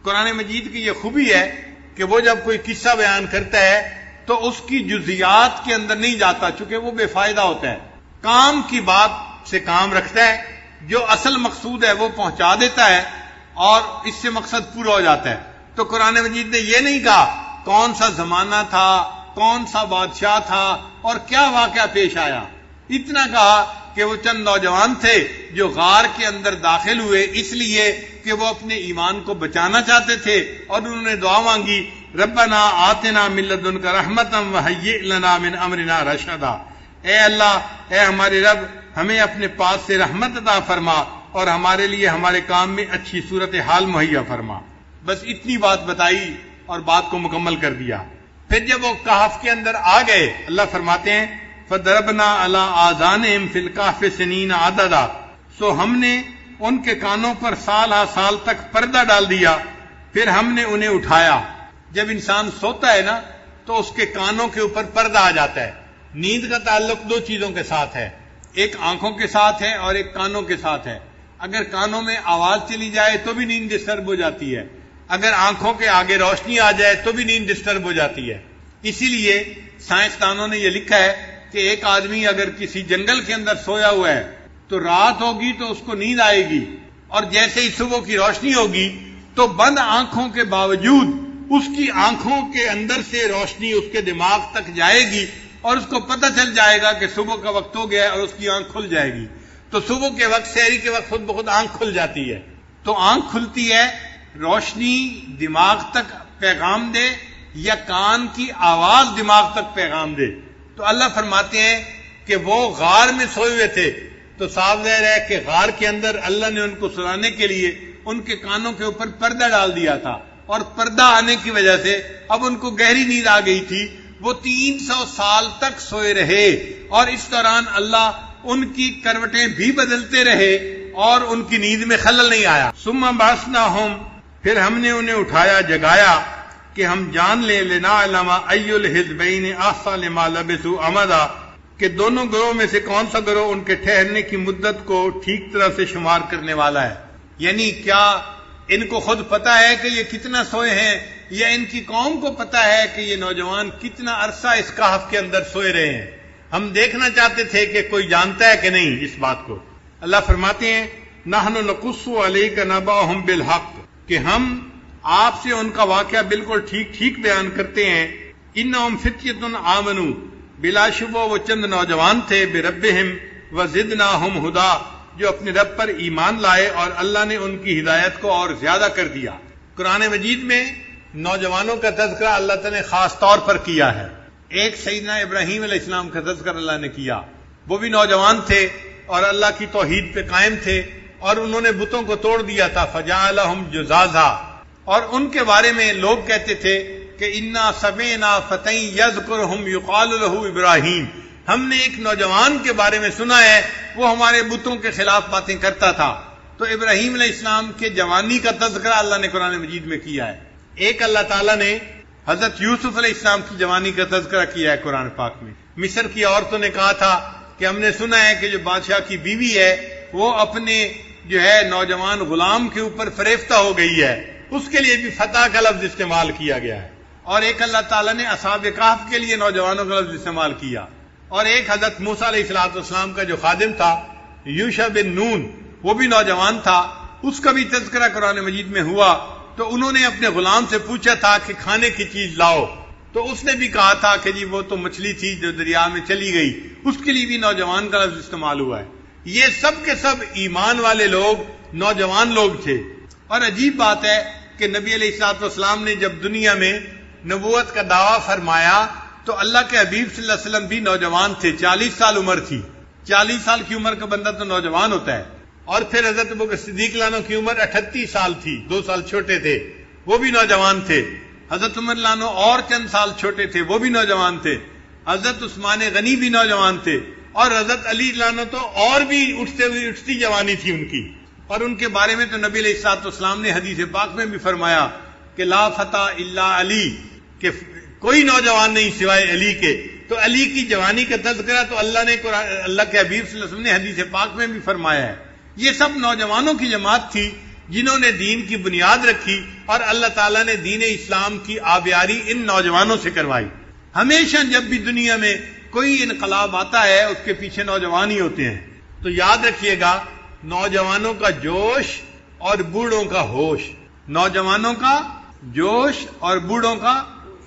قرآن مجید کی یہ خوبی ہے کہ وہ جب کوئی قصہ بیان کرتا ہے تو اس کی جزیات کے اندر نہیں جاتا، چونکہ وہ بے فائدہ ہوتا ہے، کام کی بات سے کام رکھتا ہے، جو اصل مقصود ہے وہ پہنچا دیتا ہے اور اس سے مقصد پورا ہو جاتا ہے۔ تو قرآن مجید نے یہ نہیں کہا کون سا زمانہ تھا، کون سا بادشاہ تھا اور کیا واقعہ پیش آیا، اتنا کہا کہ وہ چند نوجوان تھے جو غار کے اندر داخل ہوئے اس لیے کہ وہ اپنے ایمان کو بچانا چاہتے تھے، اور انہوں نے دعا مانگی ربنا آتنا من لدنک رحمتا وہیئ لنا من امرنا رشدا، اے اللہ اے ہمارے رب ہمیں اپنے پاس سے رحمت عطا فرما اور ہمارے لیے ہمارے کام میں اچھی صورتحال مہیا فرما۔ بس اتنی بات بتائی اور بات کو مکمل کر دیا۔ پھر جب وہ کہف کے اندر آ گئے، اللہ فرماتے ہیں فَضَرَبْنَا عَلَىٰ آذَانِهِمْ فِي الْكَهْفِ سِنِينَ عَدَدًا، سو ہم نے ان کے کانوں پر سال ہا سال تک پردہ ڈال دیا، پھر ہم نے انہیں اٹھایا۔ جب انسان سوتا ہے نا تو اس کے کانوں کے اوپر پردہ آ جاتا ہے۔ نیند کا تعلق دو چیزوں کے ساتھ ہے، ایک آنکھوں کے ساتھ ہے اور ایک کانوں کے ساتھ ہے۔ اگر کانوں میں آواز چلی جائے تو بھی نیند ڈسٹرب ہو جاتی ہے، اگر آنکھوں کے آگے روشنی آ جائے تو بھی نیند ڈسٹرب ہو جاتی ہے۔ اسی لیے سائنسدانوں نے یہ لکھا ہے کہ ایک آدمی اگر کسی جنگل کے اندر سویا ہوا ہے تو رات ہوگی تو اس کو نیند آئے گی، اور جیسے ہی صبح کی روشنی ہوگی تو بند آنکھوں کے باوجود اس کی آنکھوں کے اندر سے روشنی اس کے دماغ تک جائے گی اور اس کو پتہ چل جائے گا کہ صبح کا وقت ہو گیا ہے، اور اس کی آنکھ کھل جائے گی۔ تو صبح کے وقت سحری کے وقت خود بخود آنکھ کھل جاتی ہے۔ تو آنکھ کھلتی ہے روشنی دماغ تک پیغام دے یا کان کی آواز دماغ تک پیغام دے۔ تو اللہ فرماتے ہیں کہ وہ غار میں سوئے ہوئے تھے، تو صاف ظاہر ہے کہ غار کے اندر اللہ نے ان کو سلانے کے لیے ان کے کانوں کے اوپر پردہ ڈال دیا تھا، اور پردہ آنے کی وجہ سے اب ان کو گہری نیند آ گئی تھی، وہ 300 سال تک سوئے رہے، اور اس دوران اللہ ان کی کروٹیں بھی بدلتے رہے اور ان کی نیند میں خلل نہیں آیا۔ ثم بعثناہم، پھر ہم نے انہیں اٹھایا جگایا کہ ہم جان لیں لنعلم ای الحزبین احصی لما لبثوا امدا، کہ دونوں گروہ میں سے کون سا گروہ ان کے ٹھہرنے کی مدت کو ٹھیک طرح سے شمار کرنے والا ہے۔ یعنی کیا ان کو خود پتا ہے کہ یہ کتنا سوئے ہیں، یا ان کی قوم کو پتا ہے کہ یہ نوجوان کتنا عرصہ اس کہف کے اندر سوئے رہے ہیں؟ ہم دیکھنا چاہتے تھے کہ کوئی جانتا ہے کہ نہیں اس بات کو۔ اللہ فرماتے ہیں نحن نقص علیک نبأہم بالحق، کہ ہم آپ سے ان کا واقعہ بالکل ٹھیک ٹھیک بیان کرتے ہیں۔ انہم فتیۃ آمنوا، بلا شبہ وہ چند نوجوان تھے، بربہم وزدناہم ہدی، جو اپنے رب پر ایمان لائے اور اللہ نے ان کی ہدایت کو اور زیادہ کر دیا۔ قرآن مجید میں نوجوانوں کا تذکرہ اللہ تعالی نے خاص طور پر کیا ہے۔ ایک سیدنا ابراہیم علیہ السلام کا تذکرہ اللہ نے کیا، وہ بھی نوجوان تھے اور اللہ کی توحید پہ قائم تھے، اور انہوں نے بتوں کو توڑ دیا تھا، فجعلہم جزازا، اور ان کے بارے میں لوگ کہتے تھے کہ انا سمعنا فتى یذکرہم یقال لہ ابراہیم، ہم نے ایک نوجوان کے بارے میں سنا ہے وہ ہمارے بتوں کے خلاف باتیں کرتا تھا۔ تو ابراہیم علیہ السلام کے جوانی کا تذکرہ اللہ نے قرآن مجید میں کیا ہے۔ ایک اللہ تعالیٰ نے حضرت یوسف علیہ السلام کی جوانی کا تذکرہ کیا ہے قرآن پاک میں۔ مصر کی عورتوں نے کہا تھا کہ ہم نے سنا ہے کہ جو بادشاہ کی بیوی ہے وہ اپنے جو ہے نوجوان غلام کے اوپر فریفتہ ہو گئی ہے، اس کے لیے بھی فتح کا لفظ استعمال کیا گیا ہے۔ اور ایک اللہ تعالیٰ نے اصحاب کہف کے لیے نوجوانوں کا لفظ استعمال کیا۔ اور ایک حضرت موسیٰ علیہ السلام کا جو خادم تھا یوشع بن نون، وہ بھی نوجوان تھا، اس کا بھی تذکرہ قرآن مجید میں ہوا۔ تو انہوں نے اپنے غلام سے پوچھا تھا کہ کھانے کی چیز لاؤ، تو اس نے بھی کہا تھا کہ جی وہ تو مچھلی تھی جو دریا میں چلی گئی، اس کے لیے بھی نوجوان کا لفظ استعمال ہوا ہے۔ یہ سب کے سب ایمان والے لوگ نوجوان لوگ تھے۔ اور عجیب بات ہے کہ نبی علیہ الصلوۃ والسلام نے جب دنیا میں نبوت کا دعویٰ فرمایا تو اللہ کے حبیب صلی اللہ علیہ وسلم بھی نوجوان تھے، 40 سال عمر تھی۔ 40 سال کی عمر کا بندہ تو نوجوان ہوتا ہے۔ اور پھر حضرت ابوبکر صدیق لانو کی عمر 38 سال تھی، 2 سال چھوٹے تھے، وہ بھی نوجوان تھے۔ حضرت عمر لانو اور چند سال چھوٹے تھے، وہ بھی نوجوان تھے۔ حضرت عثمان غنی بھی نوجوان تھے، اور حضرت علی لانو تو اور بھی اٹھتی جوانی تھی ان کی۔ اور ان کے بارے میں تو نبی علیہ الصلوۃ والسلام نے حدیث پاک میں بھی فرمایا کہ لا فتح الا علی، کہ کوئی نوجوان نہیں سوائے علی کے۔ تو علی کی جوانی کا تذکرہ تو اللہ کے حبیب صلی اللہ علیہ وسلم نے حدیث پاک میں بھی فرمایا ہے۔ یہ سب نوجوانوں کی جماعت تھی جنہوں نے دین کی بنیاد رکھی، اور اللہ تعالیٰ نے دین اسلام کی آبیاری ان نوجوانوں سے کروائی۔ ہمیشہ جب بھی دنیا میں کوئی انقلاب آتا ہے اس کے پیچھے نوجوان ہی ہوتے ہیں۔ تو یاد رکھیے گا، نوجوانوں کا جوش اور بوڑھوں کا ہوش، نوجوانوں کا جوش اور بوڑھوں کا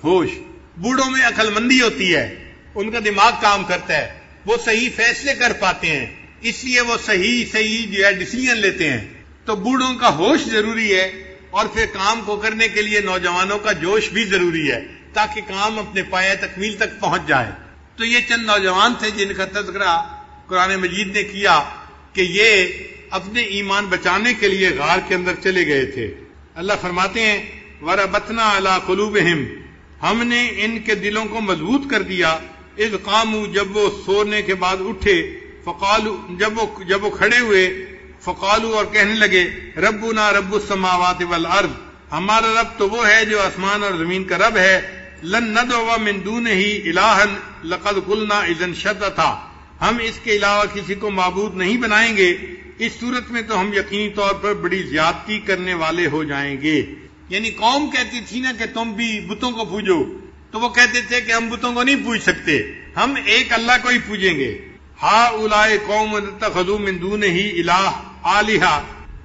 ہوش۔ بوڑھوں میں عقل مندی ہوتی ہے، ان کا دماغ کام کرتا ہے، وہ صحیح فیصلے کر پاتے ہیں، اس لیے وہ صحیح جو ہے ڈیسیژن لیتے ہیں۔ تو بوڑھوں کا ہوش ضروری ہے، اور پھر کام کو کرنے کے لیے نوجوانوں کا جوش بھی ضروری ہے، تاکہ کام اپنے پایہ تکمیل تک پہنچ جائے۔ تو یہ چند نوجوان تھے جن کا تذکرہ قرآن مجید نے کیا کہ یہ اپنے ایمان بچانے کے لیے غار کے اندر چلے گئے تھے۔ اللہ فرماتے ہیں وَرَبَطْنَا عَلَىٰ قُلُوبِهِمْ، ہم نے ان کے دلوں کو مضبوط کر دیا، اذ قاموا، جب وہ سونے کے بعد اٹھے، فقالوا، جب وہ کھڑے ہوئے، فقالوا، اور کہنے لگے، ربنا رب السماوات والارض، ہمارا رب تو وہ ہے جو آسمان اور زمین کا رب ہے، لن ندعو من دونہ الہا لقد قلنا اذا شططا، ہم اس کے علاوہ کسی کو معبود نہیں بنائیں گے، اس صورت میں تو ہم یقینی طور پر بڑی زیادتی کرنے والے ہو جائیں گے۔ یعنی قوم کہتی تھی نا کہ تم بھی بتوں کو پوجو، تو وہ کہتے تھے کہ ہم بتوں کو نہیں پوج سکتے، ہم ایک اللہ کو ہی پوجیں گے۔ ہؤلاء قوم اتخذوا من دونہ الہ آلہہ،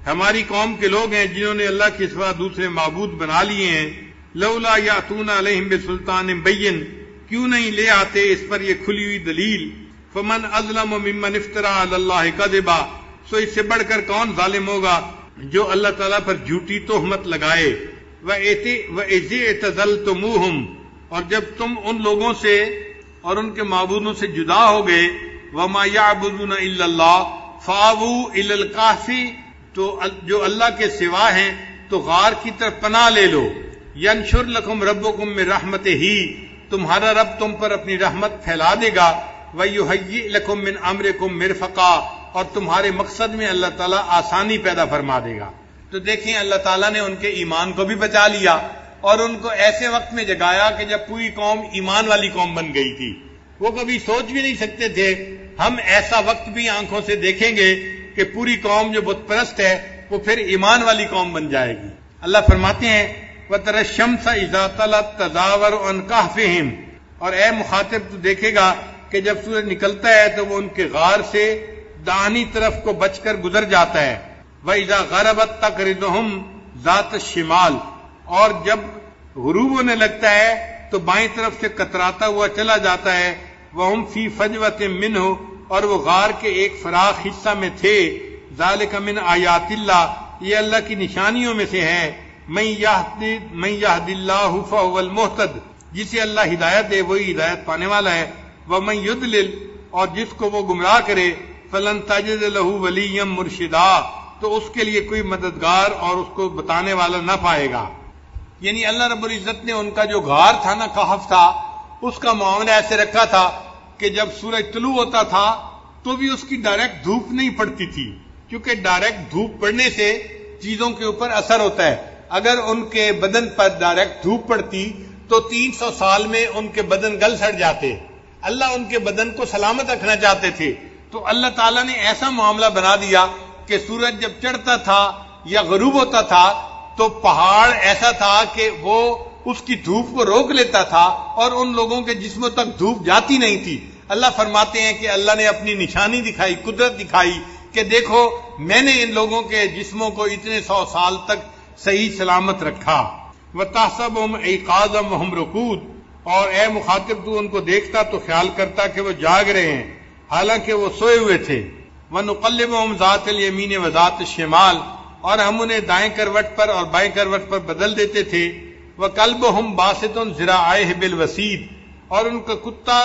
ہماری قوم کے لوگ ہیں جنہوں نے اللہ کے سوا دوسرے معبود بنا لیے ہیں۔ لولا یاتون علیہم بسلطان بین، کیوں نہیں لے آتے اس پر یہ کھلی ہوئی دلیل۔ فمن اظلم ممن افترى علی اللہ کذبا، سو اس سے بڑھ کر کون ظالم ہوگا جو اللہ تعالیٰ پر جھوٹی تہمت لگائے۔ وَإِذِ اعْتَزَلْتُمُوهُمْ، اور جب تم ان لوگوں سے اور ان کے معبودوں سے جدا ہو گئے، وَمَا يَعْبُدُونَ إِلَّا اللَّهُ فَآوُوا إِلَى الْكَهْفِ، تو جو اللہ کے سوا ہیں تو غار کی طرف پناہ لے لو۔ يَنشُرْ لَكُمْ رَبُّكُمْ مِنْ رَحْمَتِهِ، تمہارا رب تم پر اپنی رحمت پھیلا دے گا، وَيُهَيِّئْ لَكُم مِّنْ أَمْرِكُم مِّرْفَقًا، اور تمہارے مقصد میں اللہ تعالیٰ آسانی پیدا فرما دے گا۔ تو دیکھیں اللہ تعالیٰ نے ان کے ایمان کو بھی بچا لیا اور ان کو ایسے وقت میں جگایا کہ جب پوری قوم ایمان والی قوم بن گئی تھی۔ وہ کبھی سوچ بھی نہیں سکتے تھے ہم ایسا وقت بھی آنکھوں سے دیکھیں گے کہ پوری قوم جو بت پرست ہے وہ پھر ایمان والی قوم بن جائے گی۔ اللہ فرماتے ہیں وَتَرَى الشَّمْسَ إِذَا طَلَعَت تَزَاوَرُ عَنْ كَهْفِهِمْ، اور اے مخاطب تو دیکھے گا کہ جب سورج نکلتا ہے تو وہ ان کے غار سے داہنی طرف کو بچ کر گزر جاتا ہے۔ وَإِذَا غَرَبَت تَقْرِضُهُمْ ذَاتَ الشِّمَالِ، اور جب غروب ہونے لگتا ہے تو بائیں طرف سے کتراتا ہوا چلا جاتا ہے۔ وَهُمْ فِي فَجْوَةٍ مِّنْهُ، اور وہ غار کے ایک فراخ حصہ میں تھے۔ ذَلِكَ مِنْ آیاتِ اللہ، یہ اللہ کی نشانیوں میں سے ہے۔ مَن يَهْدِ اللَّهُ فَهُوَ الْمُهْتَدِ، جسے اللہ ہدایت دے وہی ہدایت پانے والا ہے۔ وَمَن يُضْلِلْ، اور جس کو وہ گمراہ کرے، فَلَن تَجِدَ لَهُ وَلِيًّا مُرْشِدًا، تو اس کے لیے کوئی مددگار اور اس کو بتانے والا نہ پائے گا۔ یعنی اللہ رب العزت نے ان کا جو غار تھا نا، کہف تھا، اس کا معاملہ ایسے رکھا تھا کہ جب سورج طلوع ہوتا تھا تو بھی اس کی ڈائریکٹ دھوپ نہیں پڑتی تھی، کیونکہ ڈائریکٹ دھوپ پڑنے سے چیزوں کے اوپر اثر ہوتا ہے۔ اگر ان کے بدن پر ڈائریکٹ دھوپ پڑتی تو 300 سال میں ان کے بدن گل سڑ جاتے۔ اللہ ان کے بدن کو سلامت رکھنا چاہتے تھے، تو اللہ تعالیٰ نے ایسا معاملہ بنا دیا کہ سورج جب چڑھتا تھا یا غروب ہوتا تھا تو پہاڑ ایسا تھا کہ وہ اس کی دھوپ کو روک لیتا تھا اور ان لوگوں کے جسموں تک دھوپ جاتی نہیں تھی۔ اللہ فرماتے ہیں کہ اللہ نے اپنی نشانی دکھائی، قدرت دکھائی کہ دیکھو میں نے ان لوگوں کے جسموں کو اتنے 100 سال تک صحیح سلامت رکھا۔ وَتَحْسَبُهُمْ أَيْقَاظًا وَهُمْ رُقُودٌ، اور اے مخاطب تو ان کو دیکھتا تو خیال کرتا کہ وہ جاگ رہے ہیں حالانکہ وہ سوئے ہوئے تھے۔ وَنُقَلِّبُهُمْ ذَاتَ الْيَمِينِ وَذَاتَ الشِّمَالِ، اور ہم انہیں دائیں کروٹ پر اور بائیں کروٹ پر بدل دیتے تھے۔ وَكَلْبُهُمْ بَاسِطٌ ذِرَاعَيْهِ بِالْوَسِيدِ، اور ان کا کتا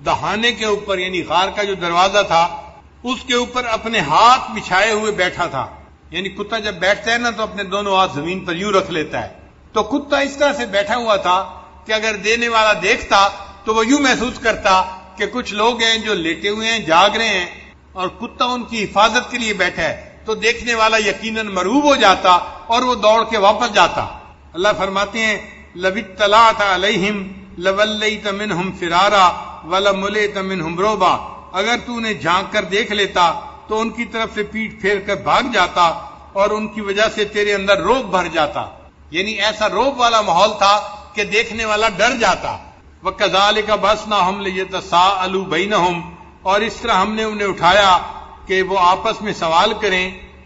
دہانے کے اوپر یعنی غار کا جو دروازہ تھا اس کے اوپر اپنے ہاتھ بچھائے ہوئے بیٹھا تھا۔ یعنی کتا جب بیٹھتا ہے نا تو اپنے دونوں ہاتھ زمین پر یوں رکھ لیتا ہے، تو کتا اس طرح سے بیٹھا ہوا تھا کہ اگر دینے والا دیکھتا تو وہ یوں محسوس کرتا کہ کچھ لوگ ہیں جو لیٹے ہوئے ہیں، جاگ رہے ہیں، اور کتا ان کی حفاظت کے لیے بیٹھا ہے، تو دیکھنے والا یقیناً مرعوب ہو جاتا اور وہ دوڑ کے واپس جاتا۔ اللہ فرماتے ہیں لَوِ اطَّلَعْتَ عَلَيْهِمْ لَوَلَّيْتَ مِنْهُمْ فِرَارًا وَلَمُلِئْتَ مِنْهُمْ رُعْبًا، اگر تو انہیں جھانک کر دیکھ لیتا تو ان کی طرف سے پیٹ پھیر کر بھاگ جاتا اور ان کی وجہ سے تیرے اندر روب بھر جاتا۔ یعنی ایسا روب والا ماحول تھا کہ دیکھنے والا ڈر جاتا۔ وَكَذَلِكَ بَعَثْنَاهُمْ لِيَتَسَاءَلُوا بَيْنَهُمْ، اور اس طرح ہم نے انہیں اٹھایا کہ وہ آپس میں سوال کریں۔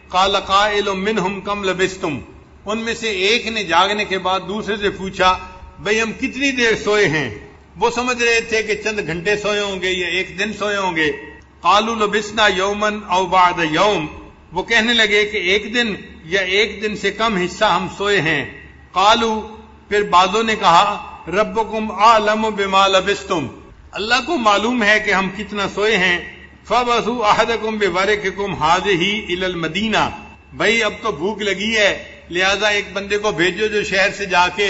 قَالَ قَائِلٌ مِّنْهُمْ كَمْ لَبِثْتُمْ، ان میں سے ایک نے جاگنے کے بعد دوسرے سے پوچھا بھئی ہم کتنی دیر سوئے ہیں؟ وہ سمجھ رہے تھے کہ چند گھنٹے سوئے ہوں گے یا ایک دن سوئے ہوں گے۔ قَالُوا لَبِثْنَا يَوْمًا أَوْ بَعْضَ يَوْمٍ، وہ کہنے لگے کہ ایک دن یا ایک دن سے کم حصہ ہم سوئے ہیں۔ قَالُوا، پھر بعضوں نے کہا رَبُّكُمْ أَعْلَمُ بِمَا لَبِثْتُمْ، اللہ کو معلوم ہے کہ ہم کتنا سوئے ہیں۔ فَبَعْثُوا أَحَدَكُمْ بِوَرِقِكُمْ هَٰذِهِ إِلَى الْمَدِينَةِ، بھائی اب تو بھوک لگی ہے لہذا ایک بندے کو بھیجو جو شہر سے جا کے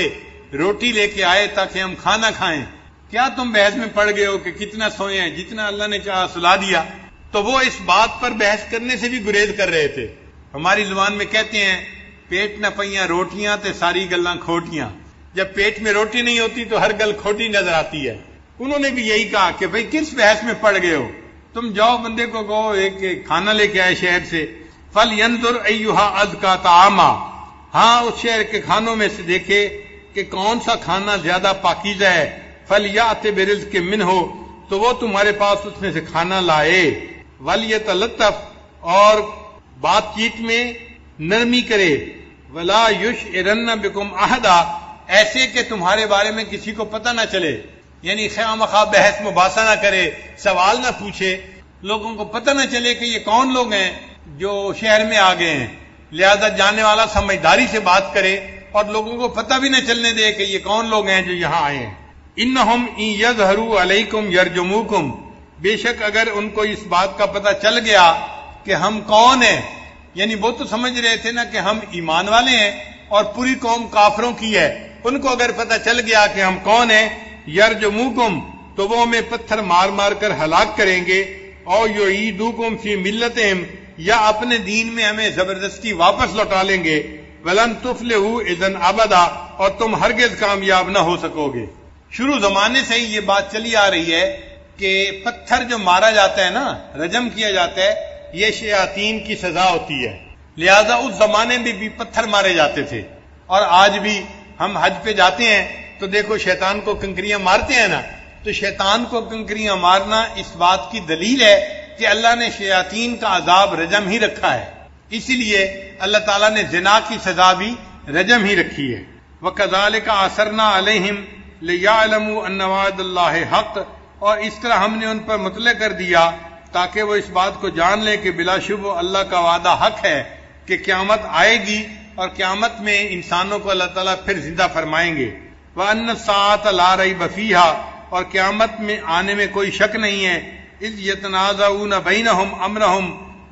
روٹی لے کے آئے تاکہ ہم کھانا کھائیں۔ کیا تم بحث میں پڑ گئے ہو کہ کتنا سوئے ہیں؟ جتنا اللہ نے چاہا سلا دیا۔ تو وہ اس بات پر بحث کرنے سے بھی گریز کر رہے تھے۔ ہماری زبان میں کہتے ہیں پیٹ نہ پئیاں روٹیاں تے ساری گلاں کھوٹیاں، جب پیٹ میں روٹی نہیں ہوتی تو ہر گل کھوٹی نظر آتی ہے۔ انہوں نے بھی یہی کہا کہ بھئی کس بحث میں پڑ گئے ہو، تم جاؤ بندے کو کہو ایک کھانا لے کے آئے شہر سے۔ فَلْيَنْظُرْ أَيُّهَا أَزْكَىٰ طَعَامًا، ہاں اس شہر کے کھانوں میں سے دیکھے کہ کون سا کھانا زیادہ پاکیزہ ہے۔ فَلْيَأْتِ بِرِزْقٍ مِّنْهُ، تو وہ تمہارے پاس اس میں سے کھانا لائے۔ وَلْيَتَلَطَّفْ، اور بات چیت میں نرمی کرے۔ وَلَا يُشْعِرَنَّ بِكُمْ أَحَدًا، ایسے کہ تمہارے بارے میں کسی کو پتہ نہ چلے، یعنی خواہ مخواہ بحث مباحثہ نہ کرے، سوال نہ پوچھے، لوگوں کو پتہ نہ چلے کہ یہ کون لوگ ہیں جو شہر میں آ گئے ہیں، لہذا جاننے والا سمجھداری سے بات کرے اور لوگوں کو پتہ بھی نہ چلنے دے کہ یہ کون لوگ ہیں جو یہاں آئے ہیں۔ انہم ان یظہروا علیکم یرجموکم، بے شک اگر ان کو اس بات کا پتہ چل گیا کہ ہم کون ہیں، یعنی وہ تو سمجھ رہے تھے نا کہ ہم ایمان والے ہیں اور پوری قوم کافروں کی ہے، ان کو اگر پتہ چل گیا کہ ہم کون ہیں یرجموکم، تو وہ ہمیں پتھر مار مار کر ہلاک کریں گے، او یعیدوکم فی ملتہم، یا اپنے دین میں ہمیں زبردستی واپس لوٹا لیں گے، ولن تفلحوا اذن ابدا، اور تم ہرگز کامیاب نہ ہو سکو گے۔ شروع زمانے سے ہی یہ بات چلی آ رہی ہے کہ پتھر جو مارا جاتا ہے نا، رجم کیا جاتا ہے، یہ شیاطین کی سزا ہوتی ہے، لہذا اس زمانے میں بھی پتھر مارے جاتے تھے، اور آج بھی ہم حج پہ جاتے ہیں تو دیکھو شیطان کو کنکریاں مارتے ہیں نا، تو شیطان کو کنکریاں مارنا اس بات کی دلیل ہے کہ اللہ نے شیاطین کا عذاب رجم ہی رکھا ہے، اسی لیے اللہ تعالیٰ نے زنا کی سزا بھی رجم ہی رکھی ہے۔ وَكَذَلِكَ أَثَرْنَا عَلَيْهِمْ لِيَعْلَمُوا أَنَّ وَعْدَ اللَّهِ حَقٌّ، اور اس طرح ہم نے ان پر مطلع کر دیا تاکہ وہ اس بات کو جان لیں کہ بلا شبہ اللہ کا وعدہ حق ہے کہ قیامت آئے گی، اور قیامت میں انسانوں کو اللہ تعالیٰ پھر زندہ فرمائیں گے۔ وَأَنَّ السَّاعَةَ لَا رَيْبَ فِيهَا، اور قیامت میں آنے میں کوئی شک نہیں ہے۔ اِذْ يَتَنَازَعُونَ بَيْنَهُمْ أَمْرَهُمْ،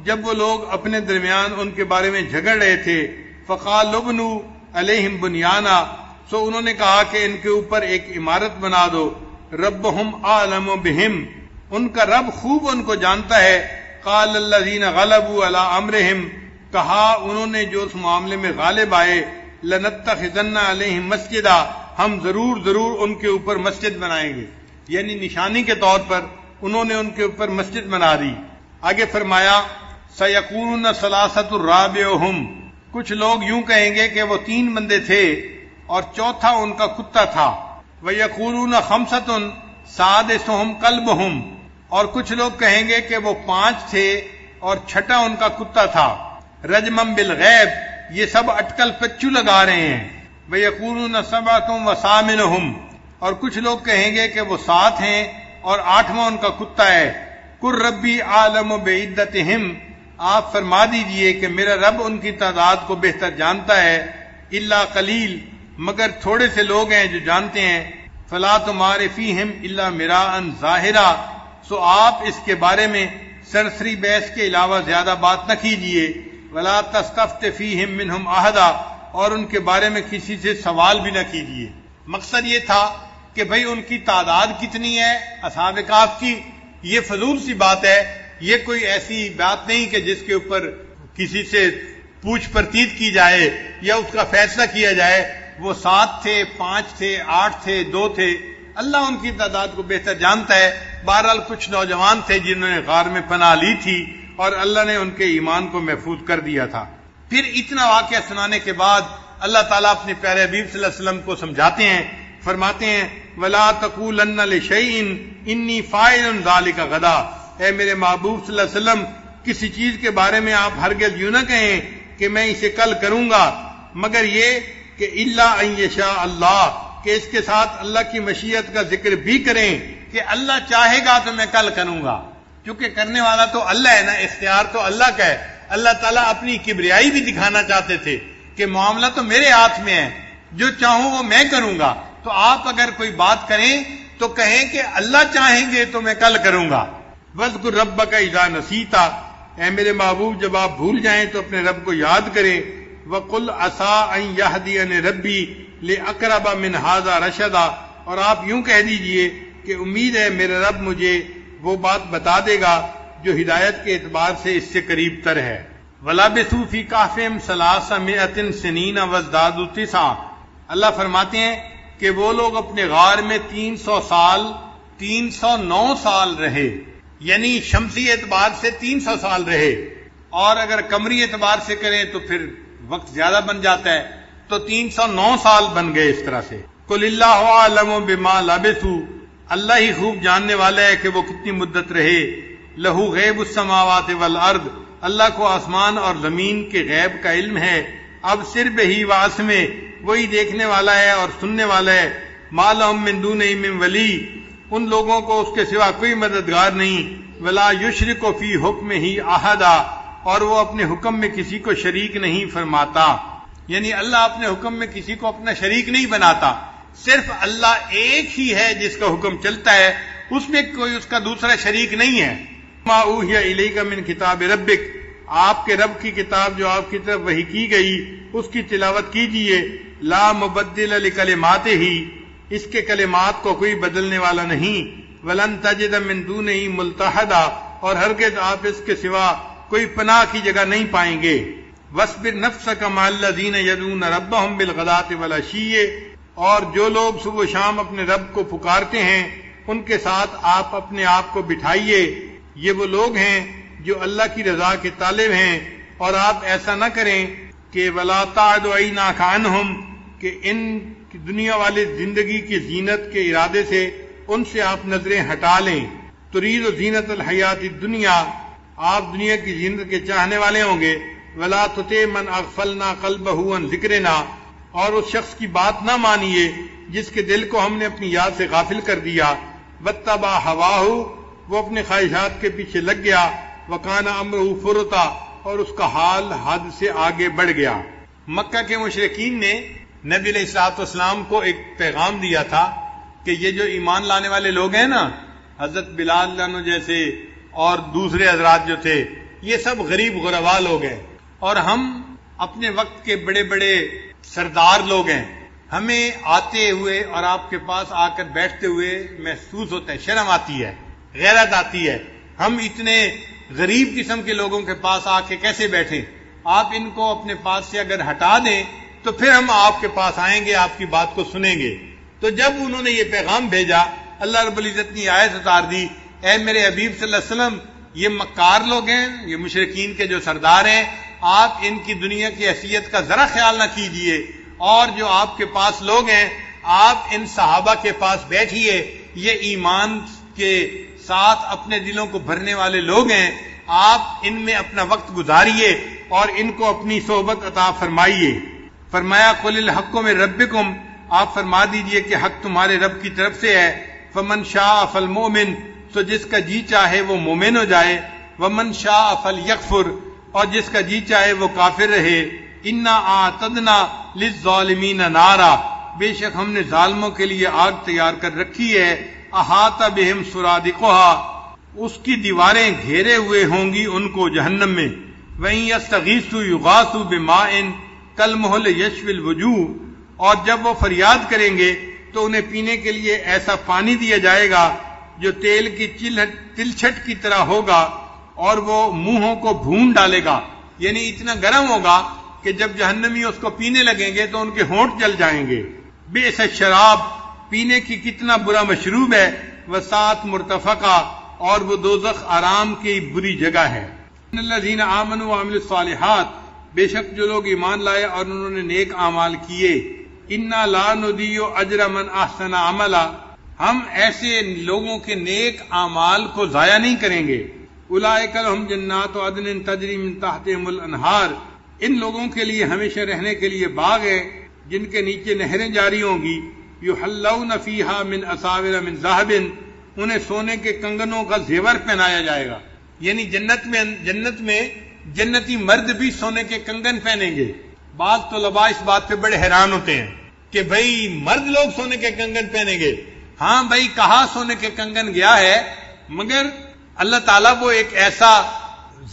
جب وہ لوگ اپنے درمیان ان کے بارے میں جھگڑ رہے تھے، فَقَالُوا ابْنُوا عَلَيْهِمْ بُنْيَانًا، سو انہوں نے کہا کہ ان کے اوپر ایک عمارت بنا دو، رَبُّهُمْ أَعْلَمُ بِهِمْ، ان کا رب خوب ان کو جانتا ہے۔ قَالَ الَّذِينَ غَلَبُوا عَلَىٰ أَمْرِهِمْ، کہا انہوں نے جو اس معاملے میں غالب آئے، لَنَتَّخِذَنَّ عَلَيْهِمْ مَسْجِدًا، ہم ضرور ان کے اوپر مسجد بنائیں گے، یعنی نشانی کے طور پر انہوں نے ان کے اوپر مسجد بنا دی۔ آگے فرمایا سَيَقُولُونَ ثَلَاثَةٌ رَابِعُهُمْ، کچھ لوگ یوں کہیں گے کہ وہ 3 بندے تھے اور چوتھا ان کا کتا تھا۔ وَيَقُولُونَ خَمْسَةٌ سَادِسُهُمْ كَلْبُهُمْ، اور کچھ لوگ کہیں گے کہ وہ 5 تھے اور چھٹا ان کا کتا تھا۔ رجمًا بالغیب، یہ سب اٹکل پچو لگا رہے ہیں۔ وَيَقُولُونَ سَبْعَةٌ وَثَامِنُهُمْ، اور کچھ لوگ کہیں گے کہ وہ 7 ہیں اور 8واں ان کا کتا ہے۔ قُل رَّبِّي أَعْلَمُ بِعِدَّتِهِمْ، آپ فرما دیجئے کہ میرا رب ان کی تعداد کو بہتر جانتا ہے۔ إِلَّا قَلِيلٌ، مگر تھوڑے سے لوگ ہیں جو جانتے ہیں۔ فَلَا تُمَارِ فِيهِمْ إِلَّا مِرَاءً ظَاهِرًا، سو آپ اس کے بارے میں سرسری بحث کے علاوہ زیادہ بات نہ کیجئے۔ وَلَا تَسْتَفْتِ فِيهِمْ مِنْهُمْ أَحَدًا، اور ان کے بارے میں کسی سے سوال بھی نہ کیجئے۔ مقصد یہ تھا کہ بھئی ان کی تعداد کتنی ہے اصحاب کہف کی، یہ فضول سی بات ہے، یہ کوئی ایسی بات نہیں کہ جس کے اوپر کسی سے پوچھ پرتیت کی جائے یا اس کا فیصلہ کیا جائے۔ وہ 7 تھے، 5 تھے، 8 تھے، 2 تھے، اللہ ان کی تعداد کو بہتر جانتا ہے۔ بہرحال کچھ نوجوان تھے جنہوں نے غار میں پناہ لی تھی اور اللہ نے ان کے ایمان کو محفوظ کر دیا تھا۔ پھر اتنا واقعہ سنانے کے بعد اللہ تعالیٰ اپنے پیارے حبیب صلی اللہ علیہ وسلم کو سمجھاتے ہیں، فرماتے ہیں وَلَا تَقُولَنَّ لِشَيْءٍ إِنِّي فَاعِلٌ ذَلِكَ غَدًا، اے میرے محبوب صلی اللہ علیہ وسلم، کسی چیز کے بارے میں آپ ہرگز یوں نہ کہیں کہ میں اسے کل کروں گا، مگر یہ کہ إِلَّا أَن يَشَاءَ اللَّهُ، کہ اس کے ساتھ اللہ کی مشیت کا ذکر بھی کریں کہ اللہ چاہے گا تو میں کل کروں گا، کیونکہ کرنے والا تو اللہ ہے نا، اختیار تو اللہ کا ہے۔ اللہ تعالیٰ اپنی کبریائی بھی دکھانا چاہتے تھے کہ معاملہ تو میرے ہاتھ میں ہے، جو چاہوں وہ میں کروں گا، تو آپ اگر کوئی بات کریں تو کہیں کہ اللہ چاہیں گے تو میں کل کروں گا۔ وَاذْكُر رَّبَّكَ إِذَا نَسِيتَ، اے میرے محبوب جب آپ بھول جائیں تو اپنے رب کو یاد کریں۔ وَقُلْ عَسَىٰ أَن يَهْدِيَنِ رَبِّي لِأَقْرَبَ مِنْ هَٰذَا رَشَدًا، اور آپ یوں کہہ دیجئے کہ امید ہے میرے رب مجھے وہ بات بتا دے گا جو ہدایت کے اعتبار سے اس سے قریب تر ہے۔ وَلَبِثُوا فِي كَهْفِهِمْ 300 سِنِينَ وَازْدَادُوا 9، اللہ فرماتے ہیں کہ وہ لوگ اپنے غار میں 309 سال رہے، یعنی شمسی اعتبار سے 300 سال رہے، اور اگر قمری اعتبار سے کریں تو پھر وقت زیادہ بن جاتا ہے، تو 309 سال بن گئے اس طرح سے۔ قُلِ اللَّهُ أَعْلَمُ بِمَا لَبِثُوا، اللہ ہی خوب جاننے والا ہے کہ وہ کتنی مدت رہے۔ لہو غیب السماوات والارض، اللہ کو آسمان اور زمین کے غیب کا علم ہے۔ اب صرف ہی واسمے، وہی دیکھنے والا ہے اور سننے والا ہے۔ ما لہم من دونہ من ولی، ان لوگوں کو اس کے سوا کوئی مددگار نہیں۔ ولا یشرک فی حکمہ احدا، اور وہ اپنے حکم میں کسی کو شریک نہیں فرماتا، یعنی اللہ اپنے حکم میں کسی کو اپنا شریک نہیں بناتا، صرف اللہ ایک ہی ہے جس کا حکم چلتا ہے، اس میں کوئی اس کا دوسرا شریک نہیں ہے۔ ما اوحی الیک من کتاب ربک، آپ کے رب کی کتاب جو آپ کی طرف وحی کی گئی اس کی تلاوت کیجئے۔ لا مبدل لکلماتہ، اس کے کلمات کو کوئی بدلنے والا نہیں. ولن تجد من دونہ ملتحدا، اور ہرگز آپ اس کے سوا کوئی پناہ کی جگہ نہیں پائیں گے. واصبر نفسک مع الذین یدعون ربهم بالغداۃ والعشی، اور جو لوگ صبح و شام اپنے رب کو پکارتے ہیں ان کے ساتھ آپ اپنے آپ کو بٹھائیے. یہ وہ لوگ ہیں جو اللہ کی رضا کے طالب ہیں، اور آپ ایسا نہ کریں کہ ولا تعد عیناک عنہم، کہ ان کی دنیا والی زندگی کی زینت کے ارادے سے ان سے آپ نظریں ہٹا لیں. ترید زینت الحیات الدنیا، آپ دنیا کی زینت کے چاہنے والے ہوں گے. ولا تطع من اغفلنا قلبہ عن ذکرنا، اور اس شخص کی بات نہ مانیے جس کے دل کو ہم نے اپنی یاد سے غافل کر دیا. واتبع ہواہ، وہ اپنے خواہشات کے پیچھے لگ گیا. وکان امرہ فرطا، اور اس کا حال حد سے آگے بڑھ گیا. مکہ کے مشرکین نے نبی علیہ الصلوۃ والسلام کو ایک پیغام دیا تھا کہ یہ جو ایمان لانے والے لوگ ہیں نا، حضرت بلال عنہ جیسے اور دوسرے حضرات جو تھے، یہ سب غریب غربا لوگ ہیں، اور ہم اپنے وقت کے بڑے بڑے سردار لوگ ہیں. ہمیں آتے ہوئے اور آپ کے پاس آ کر بیٹھتے ہوئے محسوس ہوتا ہے، شرم آتی ہے، غیرت آتی ہے. ہم اتنے غریب قسم کے لوگوں کے پاس آ کے کیسے بیٹھیں؟ آپ ان کو اپنے پاس سے اگر ہٹا دیں تو پھر ہم آپ کے پاس آئیں گے، آپ کی بات کو سنیں گے. تو جب انہوں نے یہ پیغام بھیجا، اللہ رب العزت نے آیت اتار دی، اے میرے حبیب صلی اللہ علیہ وسلم، یہ مکار لوگ ہیں، یہ مشرکین کے جو سردار ہیں، آپ ان کی دنیا کی حیثیت کا ذرا خیال نہ کیجئے، اور جو آپ کے پاس لوگ ہیں آپ ان صحابہ کے پاس بیٹھیے، یہ ایمان کے ساتھ اپنے دلوں کو بھرنے والے لوگ ہیں، آپ ان میں اپنا وقت گزاریے اور ان کو اپنی صحبت عطا فرمائیے. فرمایا قل الحق من ربکم، آپ فرما دیجئے کہ حق تمہارے رب کی طرف سے ہے. فمن شاء فالمؤمن، تو جس کا جی چاہے وہ مومن ہو جائے. ومن شاء فلیکفر، اور جس کا جی چاہے وہ کافر رہے. انا اعتدنا للظالمین نارا، بے شک ہم نے ظالموں کے لیے آگ تیار کر رکھی ہے. احاط بہم سرادقها، اس کی دیواریں گھیرے ہوئے ہوں گی ان کو جہنم میں. وَإِن يَسْتَغِيثُوا يُغَاثُوا بِمَاءٍ كَالْمُهْلِ يَشْوِي الْوُجُوهَ، اور جب وہ فریاد کریں گے تو انہیں پینے کے لیے ایسا پانی دیا جائے گا جو تیل کی تلچھٹ کی طرح ہوگا، اور وہ منہوں کو بھون ڈالے گا. یعنی اتنا گرم ہوگا کہ جب جہنمی اس کو پینے لگیں گے تو ان کے ہونٹ جل جائیں گے. بئس الشراب، پینے کی کتنا برا مشروب ہے. وساعت مرتفقہ، اور وہ دوزخ آرام کی بری جگہ ہے. ان الذین آمنوا وعملوا الصالحات، بے شک جو لوگ ایمان لائے اور انہوں نے نیک اعمال کیے. انا لا نضیع اجر من احسن عملا، ہم ایسے لوگوں کے نیک اعمال کو ضائع نہیں کریں گے. اولئک لہم جنات عدن تجری من تحتہم الانہار، ان لوگوں کے لیے ہمیشہ رہنے کے لیے باغ ہے جن کے نیچے نہریں جاری ہوں گی. یحلون فیہا من اساور من ذہب، انہیں سونے کے کنگنوں کا زیور پہنایا جائے گا. یعنی جنت میں جنتی مرد بھی سونے کے کنگن پہنیں گے. بعض طلباء اس بات پہ بڑے حیران ہوتے ہیں کہ بھئی مرد لوگ سونے کے کنگن پہنیں گے. ہاں بھئی، کہا سونے کے کنگن گیا ہے، مگر اللہ تعالیٰ وہ ایک ایسا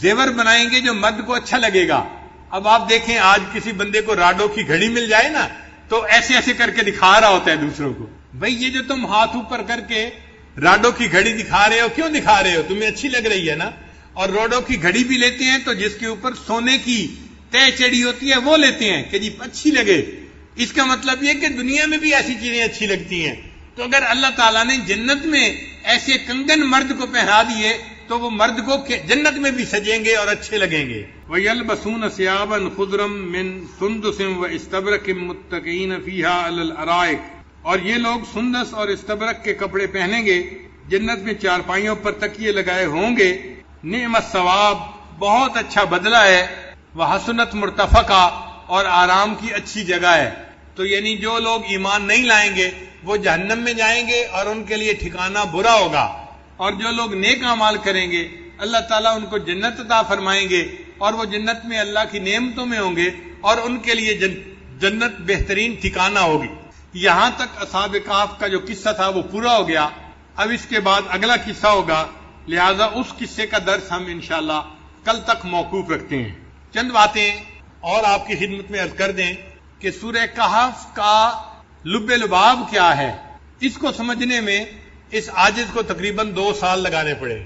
زیور بنائیں گے جو مرد کو اچھا لگے گا. اب آپ دیکھیں، آج کسی بندے کو راڈو کی گھڑی مل جائے نا تو ایسے ایسے کر کے دکھا رہا ہوتا ہے دوسروں کو. بھئی یہ جو تم ہاتھ اوپر کر کے راڈو کی گھڑی دکھا رہے ہو، کیوں دکھا رہے ہو؟ تمہیں اچھی لگ رہی ہے نا. اور روڈو کی گھڑی بھی لیتے ہیں تو جس کے اوپر سونے کی تہ چڑی ہوتی ہے وہ لیتے ہیں کہ جی اچھی لگے. اس کا مطلب یہ کہ دنیا میں بھی ایسی چیزیں اچھی لگتی ہیں. تو اگر اللہ تعالیٰ نے جنت میں ایسے کنگن مرد کو پہنا دیے تو وہ مرد کو جنت میں بھی سجیں گے اور اچھے لگیں گے. وَيَلْبَسُونَ ثِيَابًا خُضْرًا مِّن سُنْدُسٍ وَإِسْتَبْرَقٍ مُتَّكِئِينَ فِيهَا عَلَى الْأَرَائِكِ، اور یہ لوگ سندس اور استبرق کے کپڑے پہنیں گے، جنت میں چارپائیوں پر تکیے لگائے ہوں گے. نعم الثواب، بہت اچھا بدلہ ہے. وحسنت مرتفقہ، اور آرام کی اچھی جگہ ہے. تو یعنی جو لوگ ایمان نہیں لائیں گے وہ جہنم میں جائیں گے اور ان کے لیے ٹھکانہ برا ہوگا، اور جو لوگ نیک اعمال کریں گے اللہ تعالیٰ ان کو جنت عطا فرمائیں گے، اور وہ جنت میں اللہ کی نعمتوں میں ہوں گے اور ان کے لیے جنت بہترین ٹھکانہ ہوگی. یہاں تک اصحاب کہف کا جو قصہ تھا وہ پورا ہو گیا. اب اس کے بعد اگلا قصہ ہوگا، لہذا اس قصے کا درس ہم انشاءاللہ کل تک موقوف رکھتے ہیں. چند باتیں اور آپ کی خدمت میں عرض کر دیں کہ سورہ کہف کا لب لباب کیا ہے. اس کو سمجھنے میں اس عاجز کو تقریباً 2 سال لگانے پڑے.